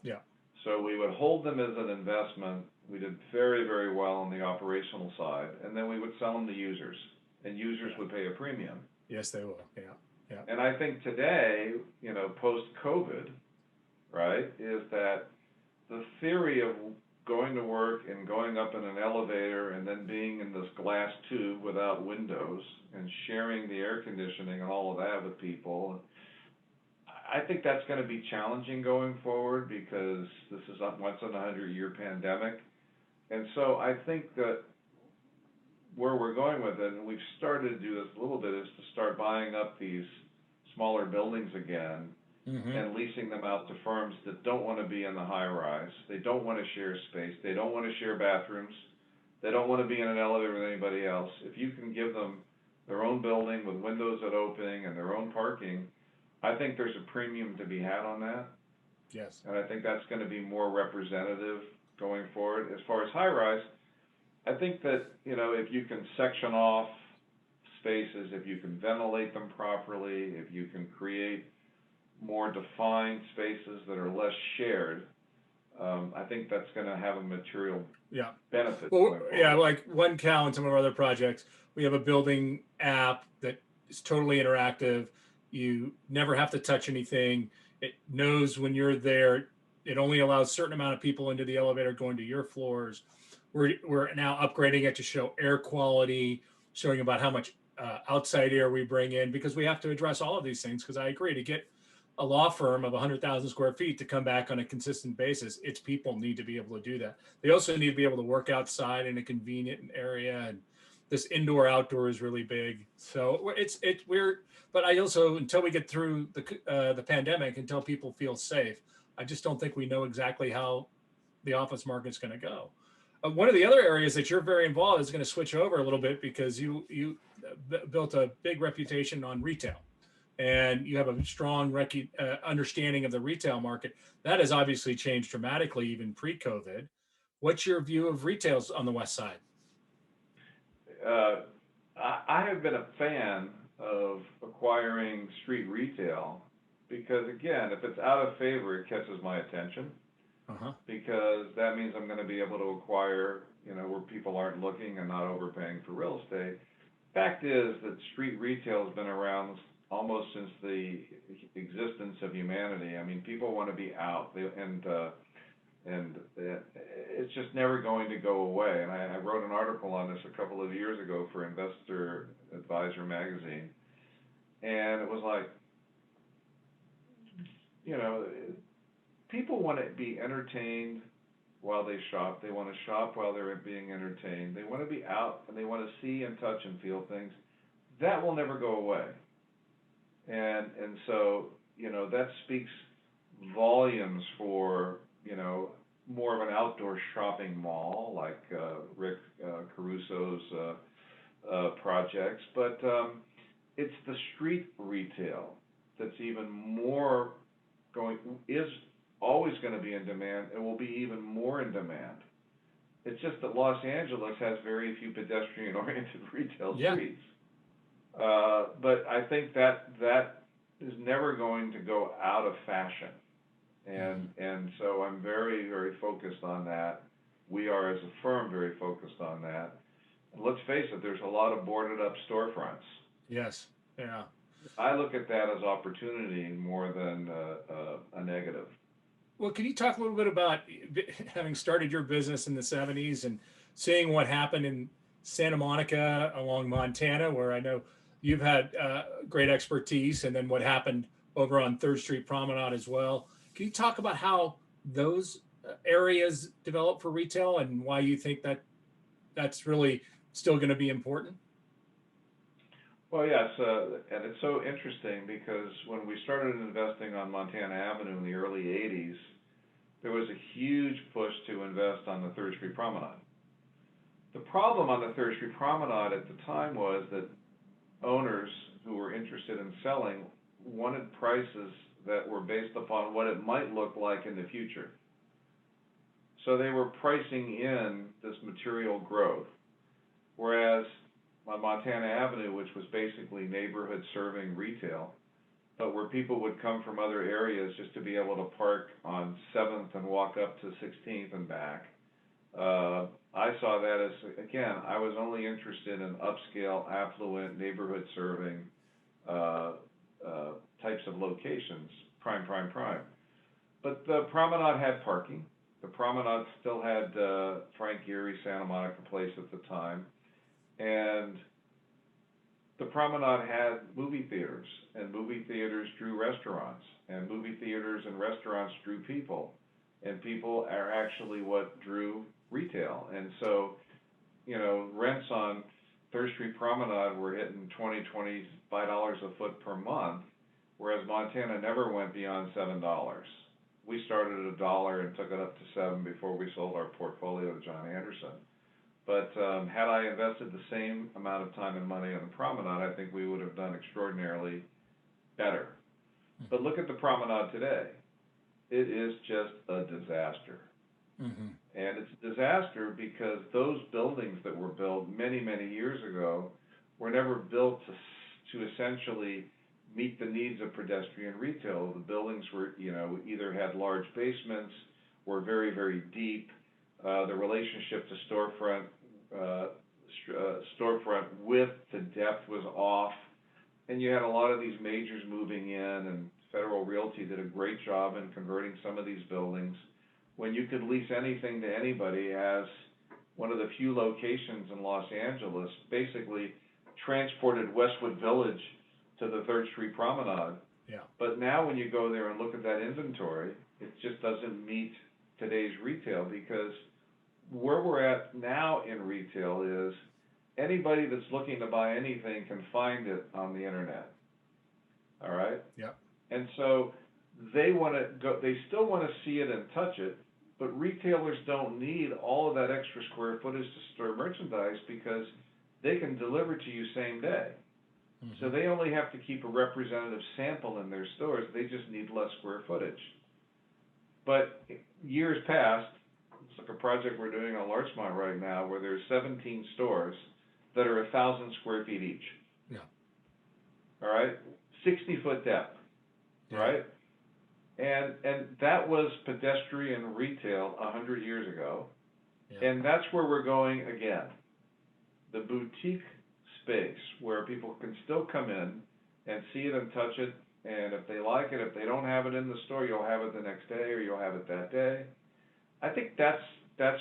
Yeah. So we would hold them as an investment. We did very, very well on the operational side, and then we would sell them to users, and users would pay a premium. Yes, they will. Yeah. Yeah. And I think today, post-COVID, right, is that the theory of going to work and going up in an elevator and then being in this glass tube without windows and sharing the air conditioning and all of that with people, I think that's going to be challenging going forward because this is a once in a 100-year pandemic. And so I think that where we're going with it, and we've started to do this a little bit, is to start buying up these smaller buildings again and leasing them out to firms that don't want to be in the high rise. They don't want to share space. They don't want to share bathrooms. They don't want to be in an elevator with anybody else. If you can give them their own building with windows that open and their own parking, I think there's a premium to be had on that. Yes. And I think that's going to be more representative going forward. As far as high rise, I think that, if you can section off spaces, if you can ventilate them properly, if you can create more defined spaces that are less shared, I think that's going to have a material benefit. Well, like One Cow and some of our other projects, we have a building app that is totally interactive. You never have to touch anything. It knows when you're there. It only allows a certain amount of people into the elevator going to your floors. We're now upgrading it to show air quality, showing about how much outside air we bring in, because we have to address all of these things. Because I agree, to get a law firm of 100,000 square feet to come back on a consistent basis, its people need to be able to do that. They also need to be able to work outside in a convenient area, and this indoor outdoor is really big. So but I also, until we get through the pandemic, until people feel safe, I just don't think we know exactly how the office market's going to go. One of the other areas that you're very involved is going to switch over a little bit, because you built a big reputation on retail, and you have a strong understanding of the retail market. That has obviously changed dramatically, even pre-COVID. What's your view of retails on the West Side? I have been a fan of acquiring street retail because, again, if it's out of favor, it catches my attention. Because that means I'm going to be able to acquire, where people aren't looking and not overpaying for real estate. Fact is that street retail has been around almost since the existence of humanity. I mean, people want to be out, and it's just never going to go away. And I wrote an article on this a couple of years ago for Investor Advisor magazine, and it was like, people want to be entertained while they shop. They want to shop while they're being entertained. They want to be out, and they want to see and touch and feel things. That will never go away. And so, that speaks volumes for, more of an outdoor shopping mall like Rick Caruso's projects. But it's the street retail that's even more is always going to be in demand. It will be even more in demand. It's just that Los Angeles has very few pedestrian-oriented retail streets. But I think that is never going to go out of fashion. And so I'm very, very focused on that. We are, as a firm, very focused on that. And let's face it, there's a lot of boarded up storefronts. Yes. Yeah. I look at that as opportunity more than a negative. Well, can you talk a little bit about having started your business in the 70s and seeing what happened in Santa Monica along Montana, where I know you've had great expertise, and then what happened over on 3rd Street Promenade as well. Can you talk about how those areas develop for retail and why you think that that's really still going to be important? Well, yes, and it's so interesting because when we started investing on Montana Avenue in the early 80s, there was a huge push to invest on the 3rd Street Promenade. The problem on the 3rd Street Promenade at the time was that owners who were interested in selling wanted prices that were based upon what it might look like in the future. So they were pricing in this material growth, whereas on Montana Avenue, which was basically neighborhood serving retail, but where people would come from other areas just to be able to park on 7th and walk up to 16th and back, I saw that as, again, I was only interested in upscale, affluent, neighborhood serving types of locations, prime. But the Promenade had parking. The Promenade still had Frank Gehry Santa Monica Place at the time. And the Promenade had movie theaters, and movie theaters drew restaurants, and movie theaters and restaurants drew people, and people are actually what drew retail. And so, you know, rents on Third Street Promenade were hitting $25 a foot per month, whereas Montana never went beyond $7. We started at $1 and took it up to $7 before we sold our portfolio to John Anderson. But had I invested the same amount of time and money on the Promenade, I think we would have done extraordinarily better. But look at the Promenade today. It is just a disaster. Mm-hmm. And it's a disaster because those buildings that were built many, many years ago were never built to essentially meet the needs of pedestrian retail. The buildings were, you know, either had large basements, were very, very deep. The relationship to storefront width to depth was off, and you had a lot of these majors moving in, and Federal Realty did a great job in converting some of these buildings. When you could lease anything to anybody, as one of the few locations in Los Angeles basically transported Westwood Village to the 3rd Street Promenade. Yeah. But now when you go there and look at that inventory, it just doesn't meet today's retail, because where we're at now in retail is anybody that's looking to buy anything can find it on the internet. All right? Yeah. And so they still want to see it and touch it, but retailers don't need all of that extra square footage to store merchandise because they can deliver to you same day. Mm-hmm. So they only have to keep a representative sample in their stores. They just need less square footage. But years past, it's like a project we're doing on Larchmont right now, where there's 17 stores that are 1,000 square feet each. Yeah. All right? 60-foot depth. Yeah. Right? And that was pedestrian retail 100 years ago. Yeah. And that's where we're going again. The boutique space where people can still come in and see it and touch it, and if they like it, if they don't have it in the store, you'll have it the next day or you'll have it that day. I think that's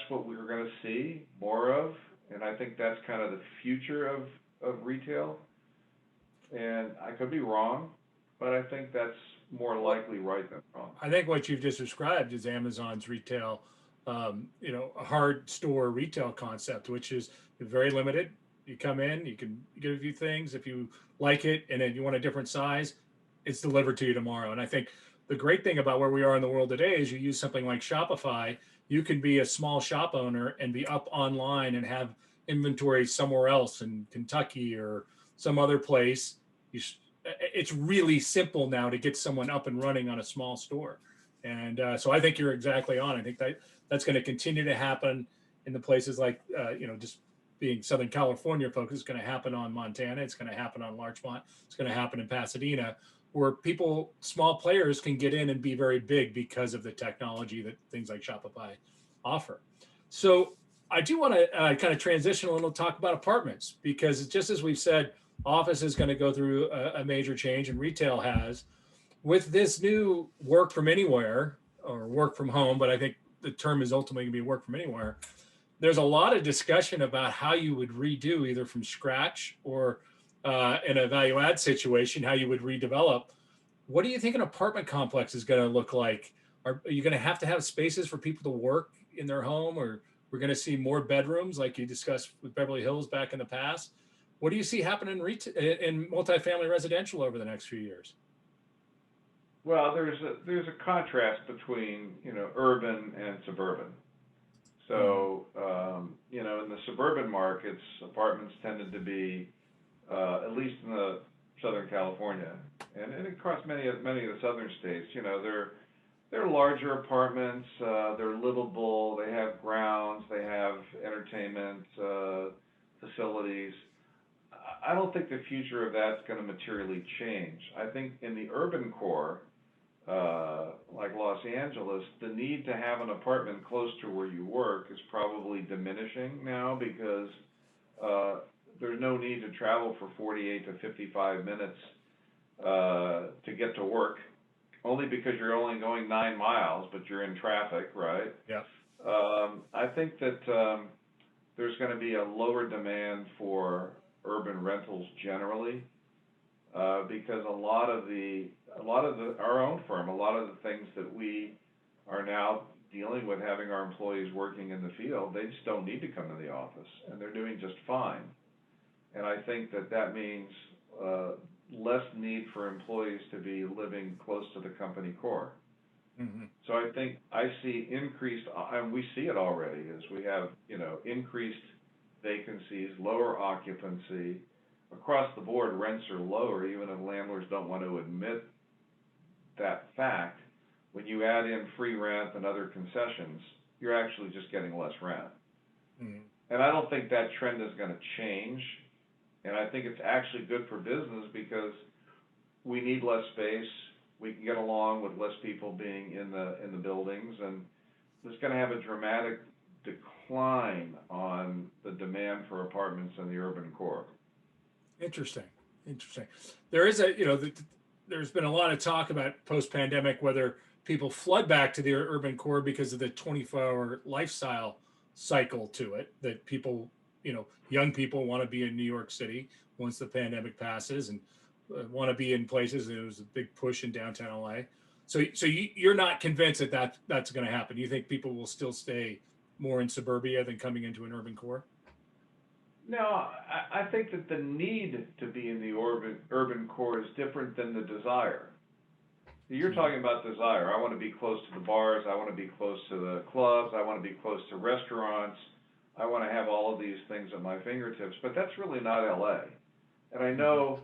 what we're going to see more of, and I think that's kind of the future of retail. And I could be wrong, but I think that's more likely right than wrong. I think what you've just described is Amazon's retail, a hard store retail concept, which is very limited. You come in, you can get a few things. If you like it and then you want a different size, it's delivered to you tomorrow. And I think the great thing about where we are in the world today is you use something like Shopify. You can be a small shop owner and be up online and have inventory somewhere else in Kentucky or some other place. It's really simple now to get someone up and running on a small store. And so I think you're exactly on. I think that's going to continue to happen in the places like, just being Southern California focused. It's going to happen on Montana. It's going to happen on Larchmont. It's going to happen in Pasadena, where small players can get in and be very big because of the technology that things like Shopify offer. So I do want to kind of transition a little, talk about apartments, because just as we've said, office is going to go through a major change, and retail has. With this new work from anywhere or work from home, but I think the term is ultimately going to be work from anywhere, there's a lot of discussion about how you would redo either from scratch or in a value add situation, how you would redevelop. What do you think an apartment complex is going to look like? Are you going to have spaces for people to work in their home, or we're going to see more bedrooms like you discussed with Beverly Hills back in the past? What do you see happening in multifamily residential over the next few years? Well, there's a contrast between urban and suburban. So in the suburban markets, apartments tended to be at least in the Southern California, and across many of the southern states. You know, they're larger apartments, they're livable, they have grounds, they have entertainment facilities. I don't think the future of that's going to materially change. I think in the urban core, like Los Angeles, the need to have an apartment close to where you work is probably diminishing now because there's no need to travel for 48 to 55 minutes to get to work, only because you're only going 9 miles, but you're in traffic, right? Yeah. I think that there's going to be a lower demand for urban rentals generally, because a lot of our own firm, a lot of the things that we are now dealing with, having our employees working in the field, they just don't need to come to the office, and they're doing just fine. And I think that means less need for employees to be living close to the company core. Mm-hmm. So I think I see increased, and we see it already, is we have, you know, increased vacancies, lower occupancy. Across the board, rents are lower, even if landlords don't want to admit that fact. When you add in free rent and other concessions, you're actually just getting less rent. Mm-hmm. And I don't think that trend is going to change. And I think it's actually good for business because we need less space. We can get along with less people being in the buildings, and it's going to have a dramatic decline on the demand for apartments in the urban core. Interesting. There is there's been a lot of talk about post-pandemic whether people flood back to the urban core because of the 24-hour lifestyle cycle to it, that people, young people want to be in New York City once the pandemic passes and want to be in places. And it was a big push in downtown LA. So you're not convinced that that's going to happen. You think people will still stay more in suburbia than coming into an urban core? No, I think that the need to be in the urban core is different than the desire. You're talking about desire. I want to be close to the bars. I want to be close to the clubs. I want to be close to restaurants. I want to have all of these things at my fingertips. But that's really not LA. And I know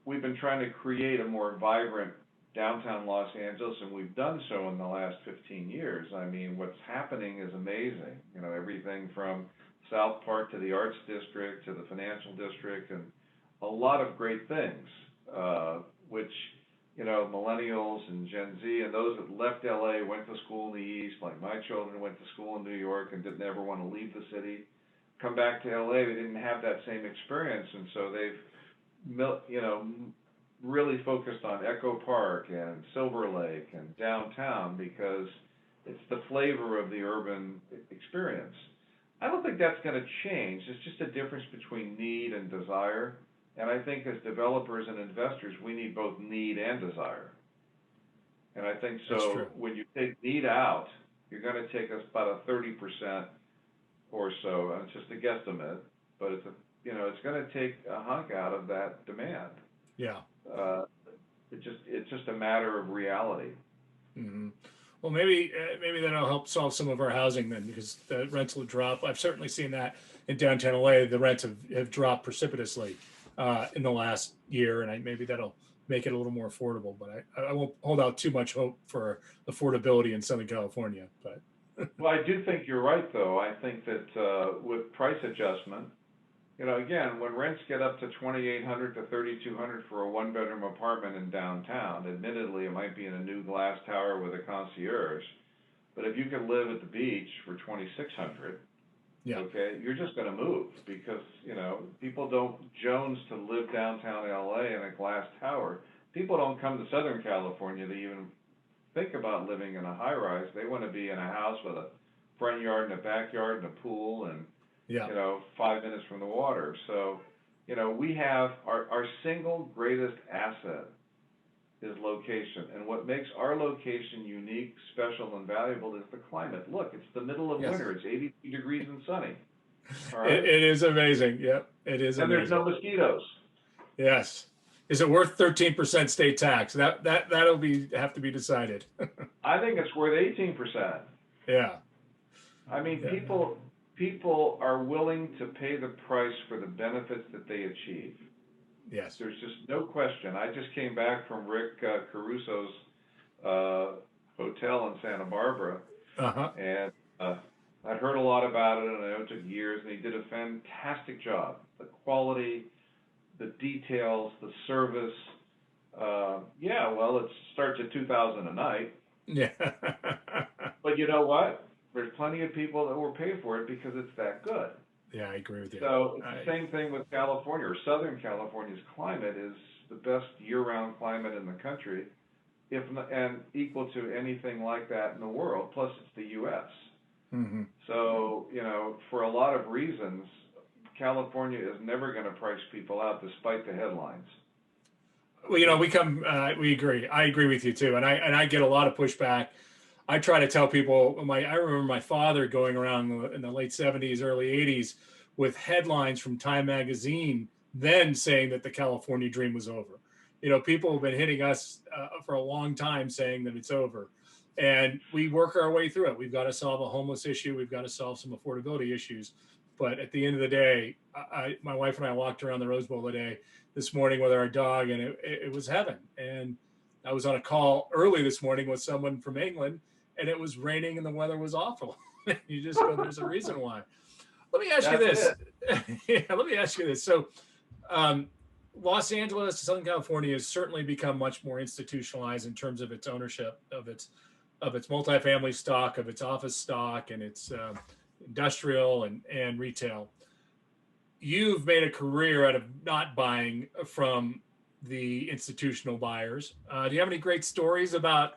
we've been trying to create a more vibrant downtown Los Angeles, and we've done so in the last 15 years. I mean, what's happening is amazing. Everything from South Park to the Arts District to the Financial District, and a lot of great things, which, millennials and Gen Z and those that left LA, went to school in the East, like my children went to school in New York and didn't ever want to leave the city, come back to LA, they didn't have that same experience, and so they've, really focused on Echo Park and Silver Lake and downtown because it's the flavor of the urban experience. I don't think that's going to change. It's just a difference between need and desire. And I think as developers and investors, we need both need and desire. And I think so when you take need out, you're going to take us about a 30% or so. And it's just a guesstimate, but it's going to take a hunk out of that demand. Yeah. It's just a matter of reality. Mm-hmm. Well, maybe that'll help solve some of our housing then, because the rents will drop. I've certainly seen that in downtown LA. The rents have dropped precipitously in the last year, and maybe that'll make it a little more affordable. But I won't hold out too much hope for affordability in Southern California. But well, I do think you're right, though. I think that with price adjustment, again, when rents get up to $2,800 to $3,200 for a one-bedroom apartment in downtown, admittedly, it might be in a new glass tower with a concierge, but if you can live at the beach for $2,600, okay, you're just going to move because, people don't jones to live downtown LA in a glass tower. People don't come to Southern California to even think about living in a high-rise. They want to be in a house with a front yard and a backyard and a pool and 5 minutes from the water. So, we have our single greatest asset is location. And what makes our location unique, special, and valuable is the climate. Look, it's the middle of winter. It's 82 degrees and sunny. All right? It is amazing. Yep, it is and amazing. There's no mosquitoes. Yes. Is it worth 13% state tax? That'll have to be decided. I think it's worth 18%. Yeah. I mean, people are willing to pay the price for the benefits that they achieve. Yes. There's just no question. I just came back from Rick Caruso's hotel in Santa Barbara, Uh-huh. and I'd heard a lot about it, and I know it took years, and he did a fantastic job. The quality, the details, the service. Yeah, well, it starts at 2,000 a night, Yeah. but you know what? There's plenty of people that will pay for it because it's that good. Yeah, I agree with you. So it's the same thing with California, or Southern California's climate is the best year-round climate in the country, if and equal to anything like that in the world. Plus, it's the U.S. Mm-hmm. So, you know, for a lot of reasons, California is never going to price people out despite the headlines. Well, we agree. I agree with you too. And I get a lot of pushback. I try to tell people, I remember my father going around in the late 70s, early 80s with headlines from Time magazine, then saying that the California dream was over. People have been hitting us for a long time saying that it's over. And we work our way through it. We've got to solve a homeless issue. We've got to solve some affordability issues. But at the end of the day, my wife and I walked around the Rose Bowl today, this morning with our dog, and it was heaven. And I was on a call early this morning with someone from England, and it was raining and the weather was awful. You just go, there's a reason why. Let me ask you this. Yeah, let me ask you this. So, Los Angeles, Southern California has certainly become much more institutionalized in terms of its ownership of its multifamily stock, of its office stock, and its industrial and retail. You've made a career out of not buying from the institutional buyers. Do you have any great stories about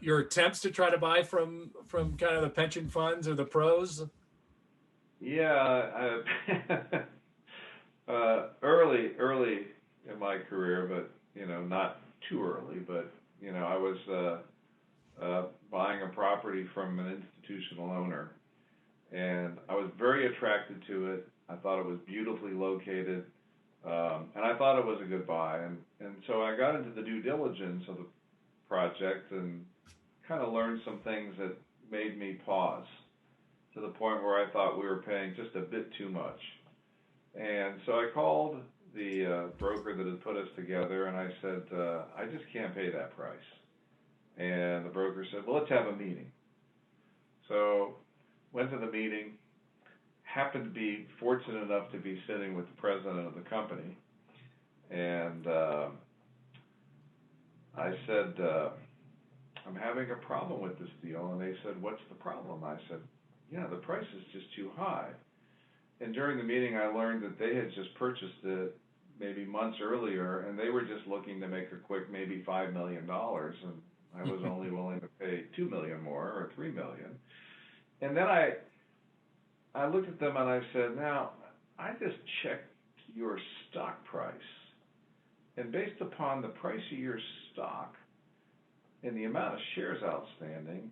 your attempts to try to buy from kind of the pension funds or the pros? Yeah, early in my career, but not too early. But I was buying a property from an institutional owner, and I was very attracted to it. I thought it was beautifully located, and I thought it was a good buy. And so I got into the due diligence of the project and kind of learned some things that made me pause, to the point where I thought we were paying just a bit too much. And so I called the broker that had put us together, and I said, I just can't pay that price. And the broker said, well, let's have a meeting. So went to the meeting, happened to be fortunate enough to be sitting with the president of the company. And I said, I'm having a problem with this deal. And they said, what's the problem? I said, the price is just too high. And during the meeting, I learned that they had just purchased it maybe months earlier, and they were just looking to make a quick maybe $5 million. And I was only willing to pay $2 million more, or $3 million. And then I looked at them and I said, now, I just checked your stock price. And based upon the price of your stock and the amount of shares outstanding,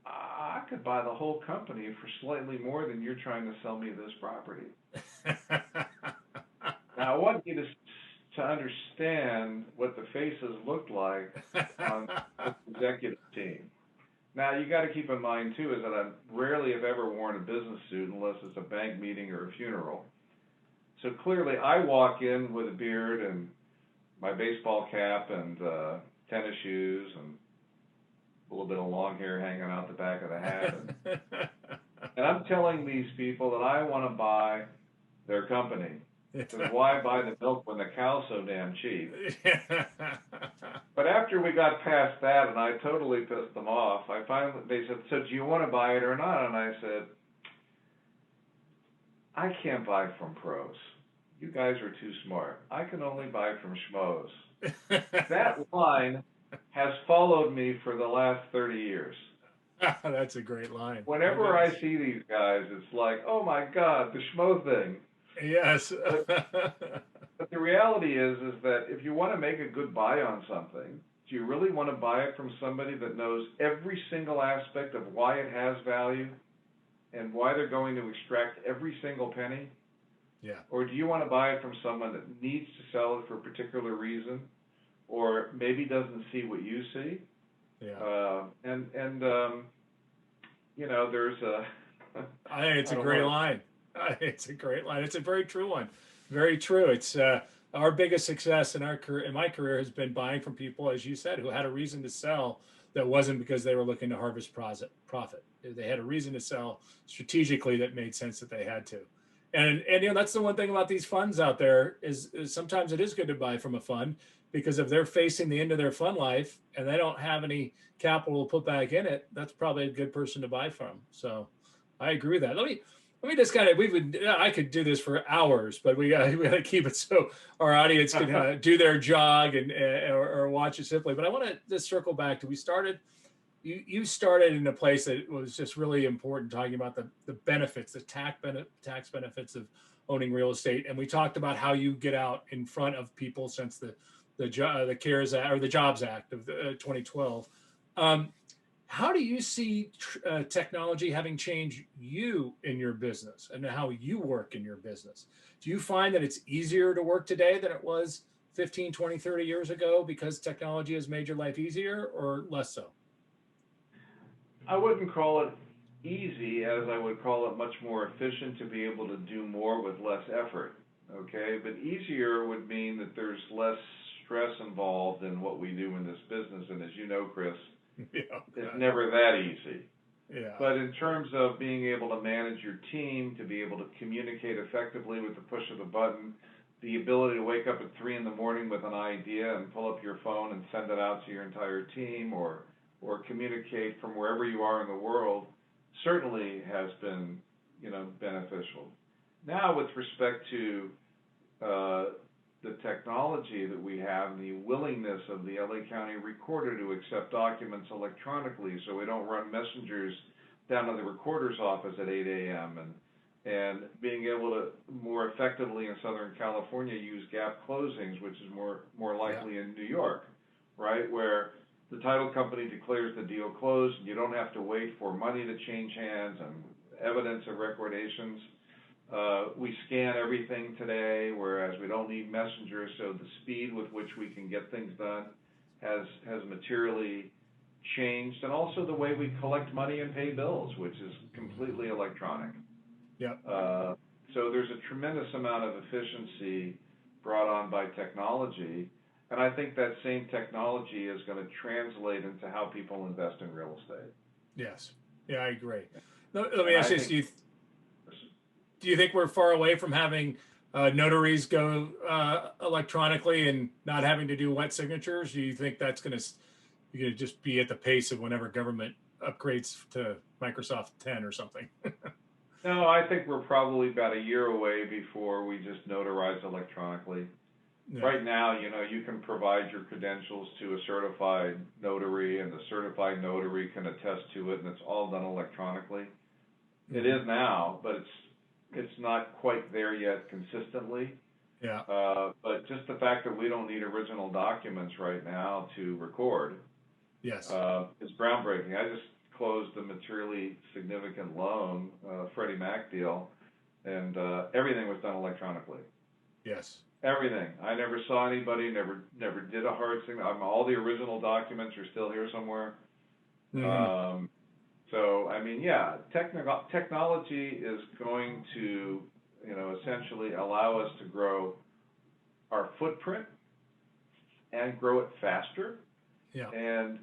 I could buy the whole company for slightly more than you're trying to sell me this property. Now, I want you to understand what the faces looked like on the executive team. Now, you got to keep in mind, too, is that I rarely have ever worn a business suit unless it's a bank meeting or a funeral. So clearly, I walk in with a beard and my baseball cap and tennis shoes and a little bit of long hair hanging out the back of the hat. And I'm telling these people that I want to buy their company. Because why buy the milk when the cow's so damn cheap? But after we got past that and I totally pissed them off, they said, so do you want to buy it or not? And I said, I can't buy from pros. You guys are too smart. I can only buy from schmoes. That line has followed me for the last 30 years. That's a great line. Whenever I see these guys, it's like, oh my God, the schmo thing. Yes. But the reality is that if you want to make a good buy on something, do you really want to buy it from somebody that knows every single aspect of why it has value and why they're going to extract every single penny? Yeah. Or do you want to buy it from someone that needs to sell it for a particular reason, or maybe doesn't see what you see? Yeah. There's a. I think it's a great line. It's a great line. It's a very true one. Very true. It's our biggest success in our career, in my career, has been buying from people, as you said, who had a reason to sell that wasn't because they were looking to harvest profit. They had a reason to sell strategically that made sense that they had to. And that's the one thing about these funds out there is sometimes it is good to buy from a fund, because if they're facing the end of their fund life and they don't have any capital to put back in it, that's probably a good person to buy from. So I agree with that. Let me just kind of, I could do this for hours, but we got to keep it so our audience can do their jog and or watch it simply. But I want to just circle back to, you started in a place that was just really important, talking about the benefits, the tax benefits of owning real estate, and we talked about how you get out in front of people since the CARES Act, or the Jobs Act of 2012. Um, how do you see technology having changed you in your business and how you work in your business? Do you find that it's easier to work today than it was 15, 20, 30 years ago because technology has made your life easier, or less so? I wouldn't call it easy, as I would call it much more efficient to be able to do more with less effort. Okay, but easier would mean that there's less stress involved in what we do in this business, and as you know, Chris, Yeah. it's never that easy. Yeah. But in terms of being able to manage your team, to be able to communicate effectively with the push of a button, the ability to wake up at 3 in the morning with an idea and pull up your phone and send it out to your entire team, or communicate from wherever you are in the world, certainly has been, beneficial. Now, with respect to the technology that we have, and the willingness of the LA County Recorder to accept documents electronically, so we don't run messengers down to the recorder's office at 8 a.m. and being able to more effectively in Southern California use gap closings, which is more likely in New York, right, where the title company declares the deal closed, and you don't have to wait for money to change hands and evidence of recordations. We scan everything today, whereas we don't need messengers, so the speed with which we can get things done has materially changed, and also the way we collect money and pay bills, which is completely electronic. Yeah. So there's a tremendous amount of efficiency brought on by technology, and I think that same technology is going to translate into how people invest in real estate. Yes. Yeah, I agree. Let me ask you this. Do you think we're far away from having notaries go electronically and not having to do wet signatures? Do you think that's going to just be at the pace of whenever government upgrades to Microsoft 10 or something? No, I think we're probably about a year away before we just notarize electronically. Yeah. Right now, you can provide your credentials to a certified notary, and the certified notary can attest to it, and it's all done electronically. Mm-hmm. It is now, but it's not quite there yet consistently. Yeah. But just the fact that we don't need original documents right now to record, yes, is groundbreaking. I just closed a materially significant loan, Freddie Mac deal, and everything was done electronically. Yes. Everything. I never saw anybody, never did a hard signature. All the original documents are still here somewhere. Mm-hmm. So, I mean, yeah, technology is going to, essentially allow us to grow our footprint and grow it faster. Yeah. And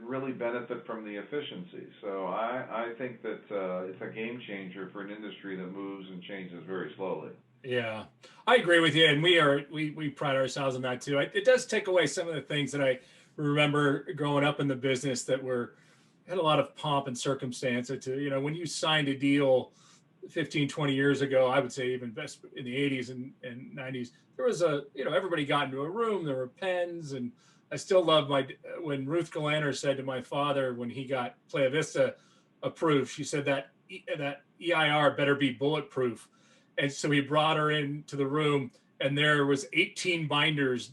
really benefit from the efficiency. So I think that it's a game changer for an industry that moves and changes very slowly. Yeah, I agree with you, and we pride ourselves on that too. It does take away some of the things that I remember growing up in the business that had a lot of pomp and circumstance to, when you signed a deal 15, 20 years ago, I would say even best in the 80s and 90s, there was everybody got into a room, there were pens, and I still love when Ruth Galander said to my father when he got Playa Vista approved, she said that EIR better be bulletproof. And so he brought her into the room, and there was 18 binders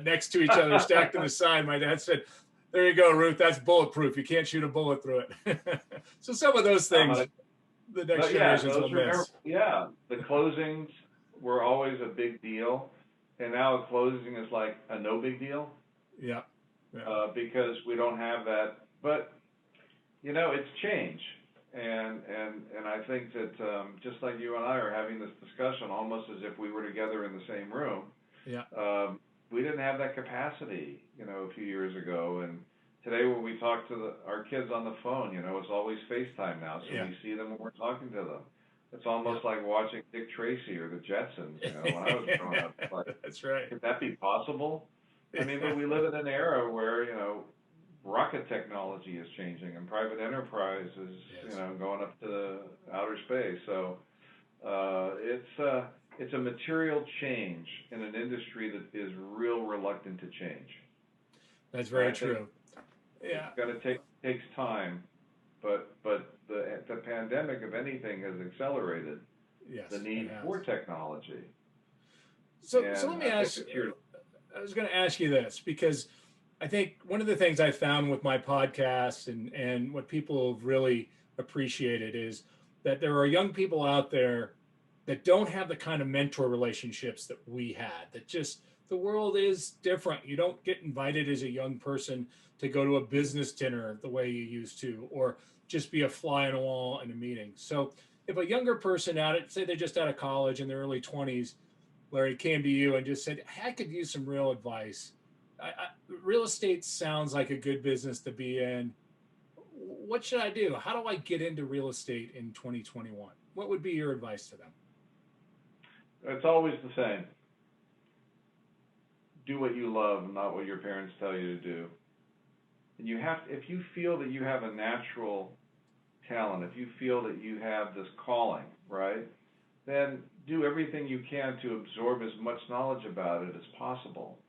next to each other, stacked to the side. My dad said, "There you go, Ruth. That's bulletproof. You can't shoot a bullet through it." So some of those things, the next generations will miss. Yeah, the closings were always a big deal, and now a closing is like a no big deal. Yeah. Because we don't have that. But it's change. And I think that just like you and I are having this discussion, almost as if we were together in the same room, Yeah. We didn't have that capacity, a few years ago. And today when we talk to our kids on the phone, it's always FaceTime now, so Yeah. we see them when we're talking to them. It's almost like watching Dick Tracy or the Jetsons, when I was growing up. It's like, That's right. could that be possible? I mean, but we live in an era where, rocket technology is changing and private enterprise is, Yes. going up to outer space. So it's a material change in an industry that is real reluctant to change. That's very true. Yeah. It's going to takes time, but the pandemic, if anything, has accelerated the need for technology. So let me ask. I was going to ask you this because I think one of the things I found with my podcast and what people have really appreciated is that there are young people out there that don't have the kind of mentor relationships that we had, that just the world is different. You don't get invited as a young person to go to a business dinner the way you used to, or just be a fly on a wall in a meeting. So if a younger person say they're just out of college in their early 20s, Larry, came to you and just said, hey, I could use some real advice. Real estate sounds like a good business to be in. What should I do? How do I get into real estate in 2021? What would be your advice to them? It's always the same. Do what you love, not what your parents tell you to do. And if you feel that you have a natural talent, if you feel that you have this calling, right, then do everything you can to absorb as much knowledge about it as possible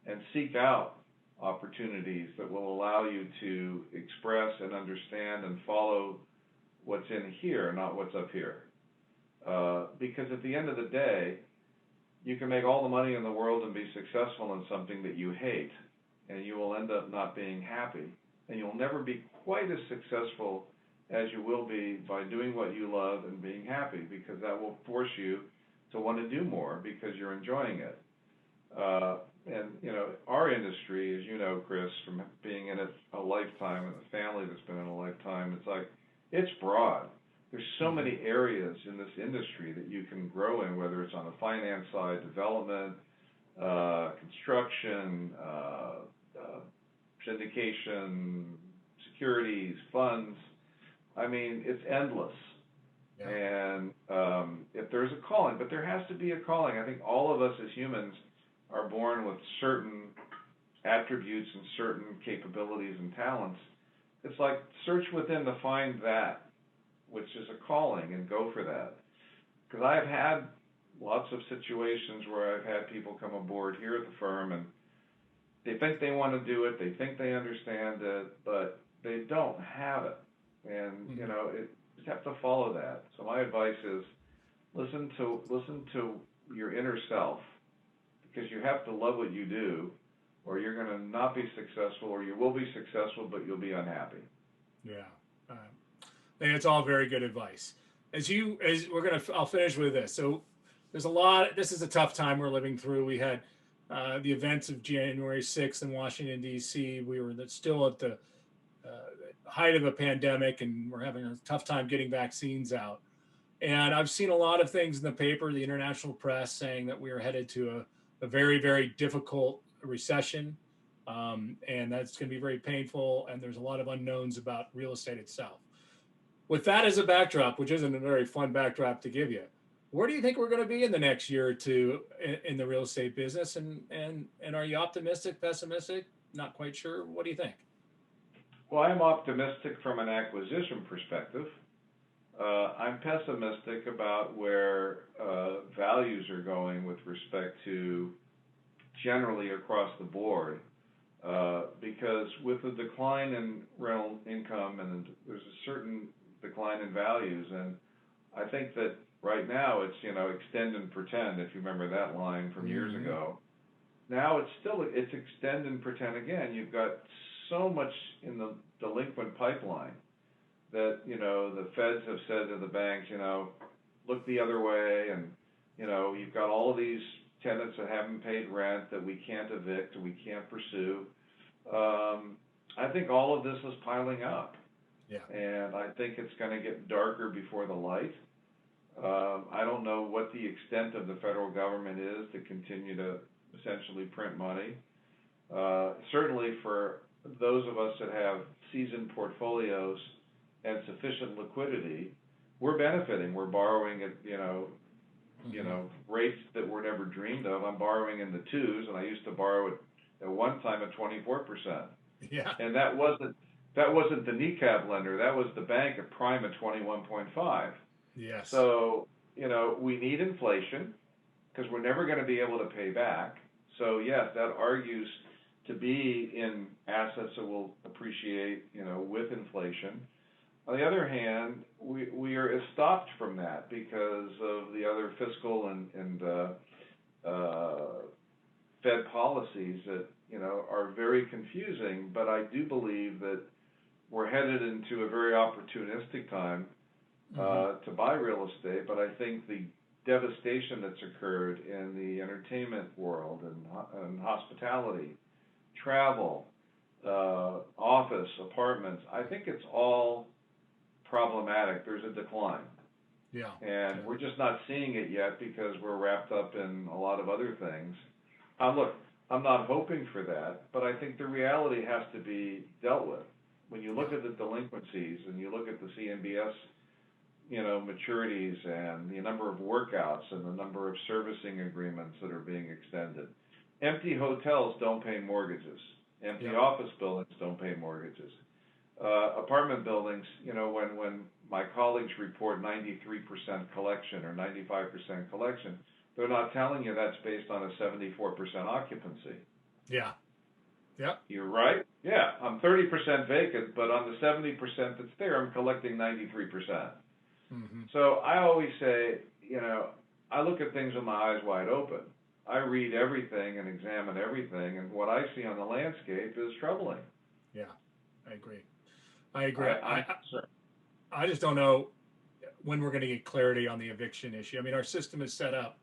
and seek out opportunities that will allow you to express and understand and follow what's in here, not what's up here. Because at the end of the day, you can make all the money in the world and be successful in something that you hate, and you will end up not being happy. And you'll never be quite as successful as you will be by doing what you love and being happy, because that will force you to want to do more because you're enjoying it. And, our industry, as you know, Chris, from being in it a lifetime and a family that's been in a lifetime, it's broad. There's so many areas in this industry that you can grow in, whether it's on the finance side, development, construction, syndication, securities, funds. I mean, it's endless. Yeah. And if there's a calling, but there has to be a calling. I think all of us as humans are born with certain attributes and certain capabilities and talents. It's like search within to find that, which is a calling, and go for that. Because I have had lots of situations where I've had people come aboard here at the firm and they think they want to do it, they think they understand it, but they don't have it. And, you just have to follow that. So my advice is listen to your inner self, because you have to love what you do, or you're going to not be successful, or you will be successful, but you'll be unhappy. Yeah. And it's all very good advice. I'll finish with this. So this is a tough time we're living through. We had the events of January 6th in Washington, D.C. We were still at the height of a pandemic, and we're having a tough time getting vaccines out. And I've seen a lot of things in the paper, the international press, saying that we are headed to a very, very difficult recession. And that's going to be very painful. And there's a lot of unknowns about real estate itself. With that as a backdrop, which isn't a very fun backdrop to give you, where do you think we're going to be in the next year or two in the real estate business? And are you optimistic, pessimistic? Not quite sure. What do you think? Well, I'm optimistic from an acquisition perspective. I'm pessimistic about where values are going with respect to generally across the board, because with the decline in rental income, and there's a certain decline in values, and I think that right now it's extend and pretend, if you remember that line from years ago. Now it's extend and pretend again. You've got so much in the delinquent pipeline that the feds have said to the banks, look the other way, and you've got all of these tenants that haven't paid rent that we can't evict, we can't pursue. I think all of this is piling up. Yeah. And I think it's going to get darker before the light. I don't know what the extent of the federal government is to continue to essentially print money. Certainly for those of us that have seasoned portfolios and sufficient liquidity, we're benefiting. We're borrowing at, rates that were never dreamed of. I'm borrowing in the twos, and I used to borrow at one time at 24%. Yeah. And that wasn't the kneecap lender. That was the bank at prime at 21.5. Yes. So, we need inflation because we're never going to be able to pay back. So yes, that argues to be in assets that will appreciate, with inflation. On the other hand, we are stopped from that because of the other fiscal and Fed policies that, are very confusing. But I do believe that we're headed into a very opportunistic time to buy real estate. But I think the devastation that's occurred in the entertainment world and hospitality, travel, office, apartments, I think it's all problematic. There's a decline. Yeah. And we're just not seeing it yet because we're wrapped up in a lot of other things. Look, I'm not hoping for that, but I think the reality has to be dealt with. When you look at the delinquencies and you look at the CMBS, maturities and the number of workouts and the number of servicing agreements that are being extended. Empty hotels don't pay mortgages. Empty office buildings don't pay mortgages. Apartment buildings, when my colleagues report 93% collection or 95% collection, they're not telling you that's based on a 74% occupancy. Yeah. Yep. You're right. Yeah, I'm 30% vacant, but on the 70% that's there, I'm collecting 93%. So I always say, I look at things with my eyes wide open. I read everything and examine everything, and what I see on the landscape is troubling. Yeah, I agree. I just don't know when we're going to get clarity on the eviction issue. I mean, our system is set up,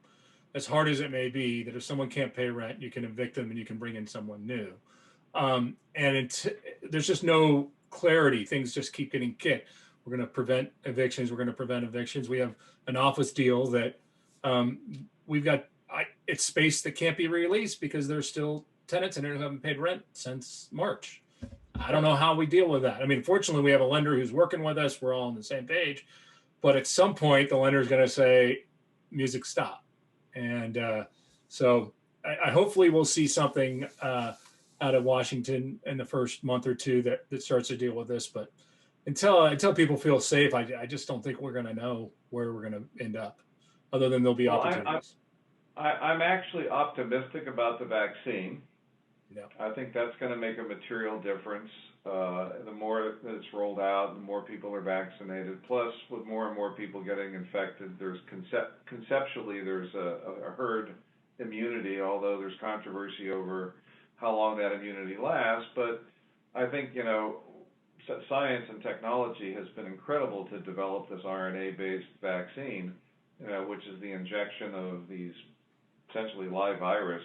as hard as it may be, that if someone can't pay rent, you can evict them and you can bring in someone new. There's just no clarity. Things just keep getting kicked. We're going to prevent evictions. We have an office deal that we've got. It's space that can't be released because there's still tenants in it who haven't paid rent since March. I don't know how we deal with that. I mean, fortunately, we have a lender who's working with us. We're all on the same page. But at some point, the lender is going to say, music stop. And so I hopefully we'll see something out of Washington in the first month or two that starts to deal with this. But until people feel safe, I just don't think we're going to know where we're going to end up, other than there'll be opportunities. I'm actually optimistic about the vaccine. Yeah. I think that's going to make a material difference. The more that it's rolled out, the more people are vaccinated. Plus, with more and more people getting infected, there's conceptually there's a herd immunity, although there's controversy over how long that immunity lasts. But I think, science and technology has been incredible to develop this RNA-based vaccine, which is the injection of these essentially live virus.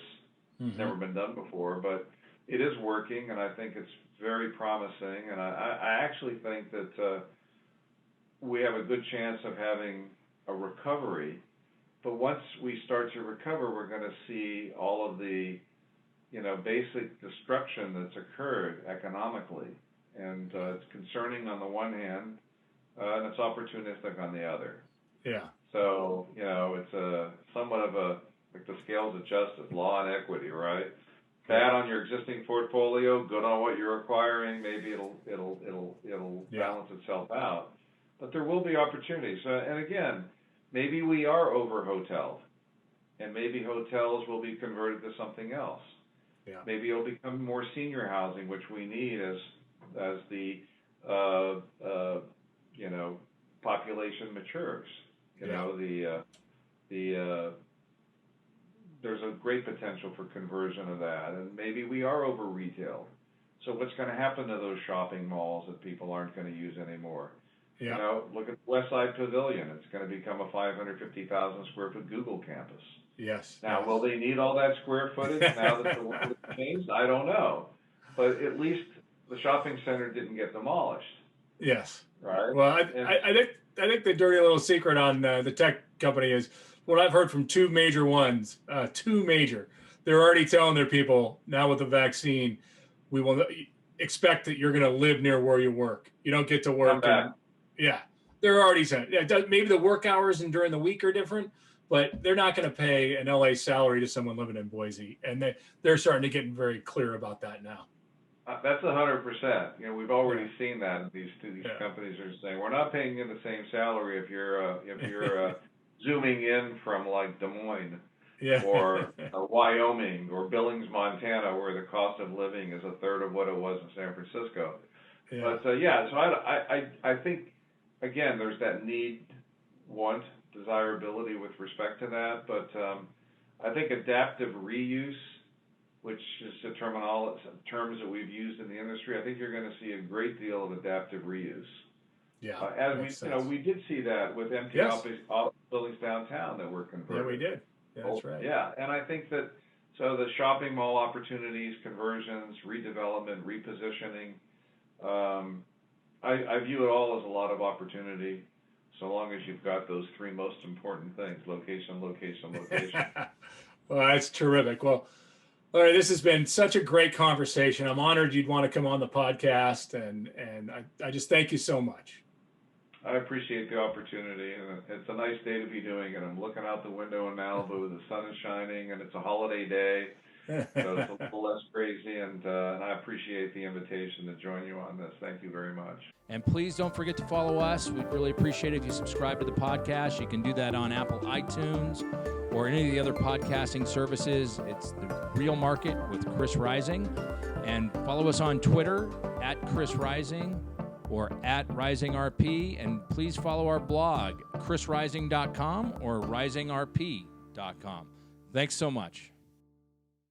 Never been done before, but it is working, and I think it's very promising. And I actually think that we have a good chance of having a recovery. But once we start to recover, we're going to see all of the, basic destruction that's occurred economically. And it's concerning on the one hand, and it's opportunistic on the other. Yeah. So, it's a somewhat of like the scales of justice, law and equity, right? Bad on your existing portfolio, good on what you're acquiring. Maybe it'll balance itself out. But there will be opportunities. And again, maybe we are over-hoteled, and maybe hotels will be converted to something else. Yeah. Maybe it'll become more senior housing, which we need as the population matures. There's a great potential for conversion of that, and maybe we are over retailed. So what's going to happen to those shopping malls that people aren't going to use anymore? Yeah. Look at West Side Pavilion. It's going to become a 550,000 square foot Google campus. Yes. Now, will they need all that square footage now that the world has changed? I don't know, but at least the shopping center didn't get demolished. Yes. Right. Well, I think the dirty little secret on the tech company is what I've heard from two major they're already telling their people now with the vaccine, we will expect that you're going to live near where you work. You don't get to work. Yeah, they're already saying, maybe the work hours and during the week are different, but they're not going to pay an LA salary to someone living in Boise. And they're starting to get very clear about that now. That's 100%. You know, we've already seen that. These companies are saying we're not paying you the same salary if you're zooming in from like Des Moines or Wyoming or Billings, Montana, where the cost of living is a third of what it was in San Francisco. Yeah. But so I think again there's that need, want, desirability with respect to that. But I think adaptive reuse, which is the terms that we've used in the industry, I think you're going to see a great deal of adaptive reuse. Yeah, as we did see that with empty office buildings downtown that were converted. Yeah, we did. Yeah, that's right. Yeah, and I think that the shopping mall opportunities, conversions, redevelopment, repositioning, I view it all as a lot of opportunity, so long as you've got those three most important things: location, location, location. Well, that's terrific. Well, all right, this has been such a great conversation. I'm honored you'd want to come on the podcast, and I just thank you so much. I appreciate the opportunity, and it's a nice day to be doing it. I'm looking out the window in Malibu, the sun is shining, and it's a holiday day, so it's a little less crazy, and I appreciate the invitation to join you on this. Thank you very much. And please don't forget to follow us. We'd really appreciate it if you subscribe to the podcast. You can do that on Apple iTunes or any of the other podcasting services. It's The Real Market with Chris Rising. And follow us on Twitter at Chris Rising or at RisingRP. And please follow our blog, chrisrising.com or risingrp.com. Thanks so much.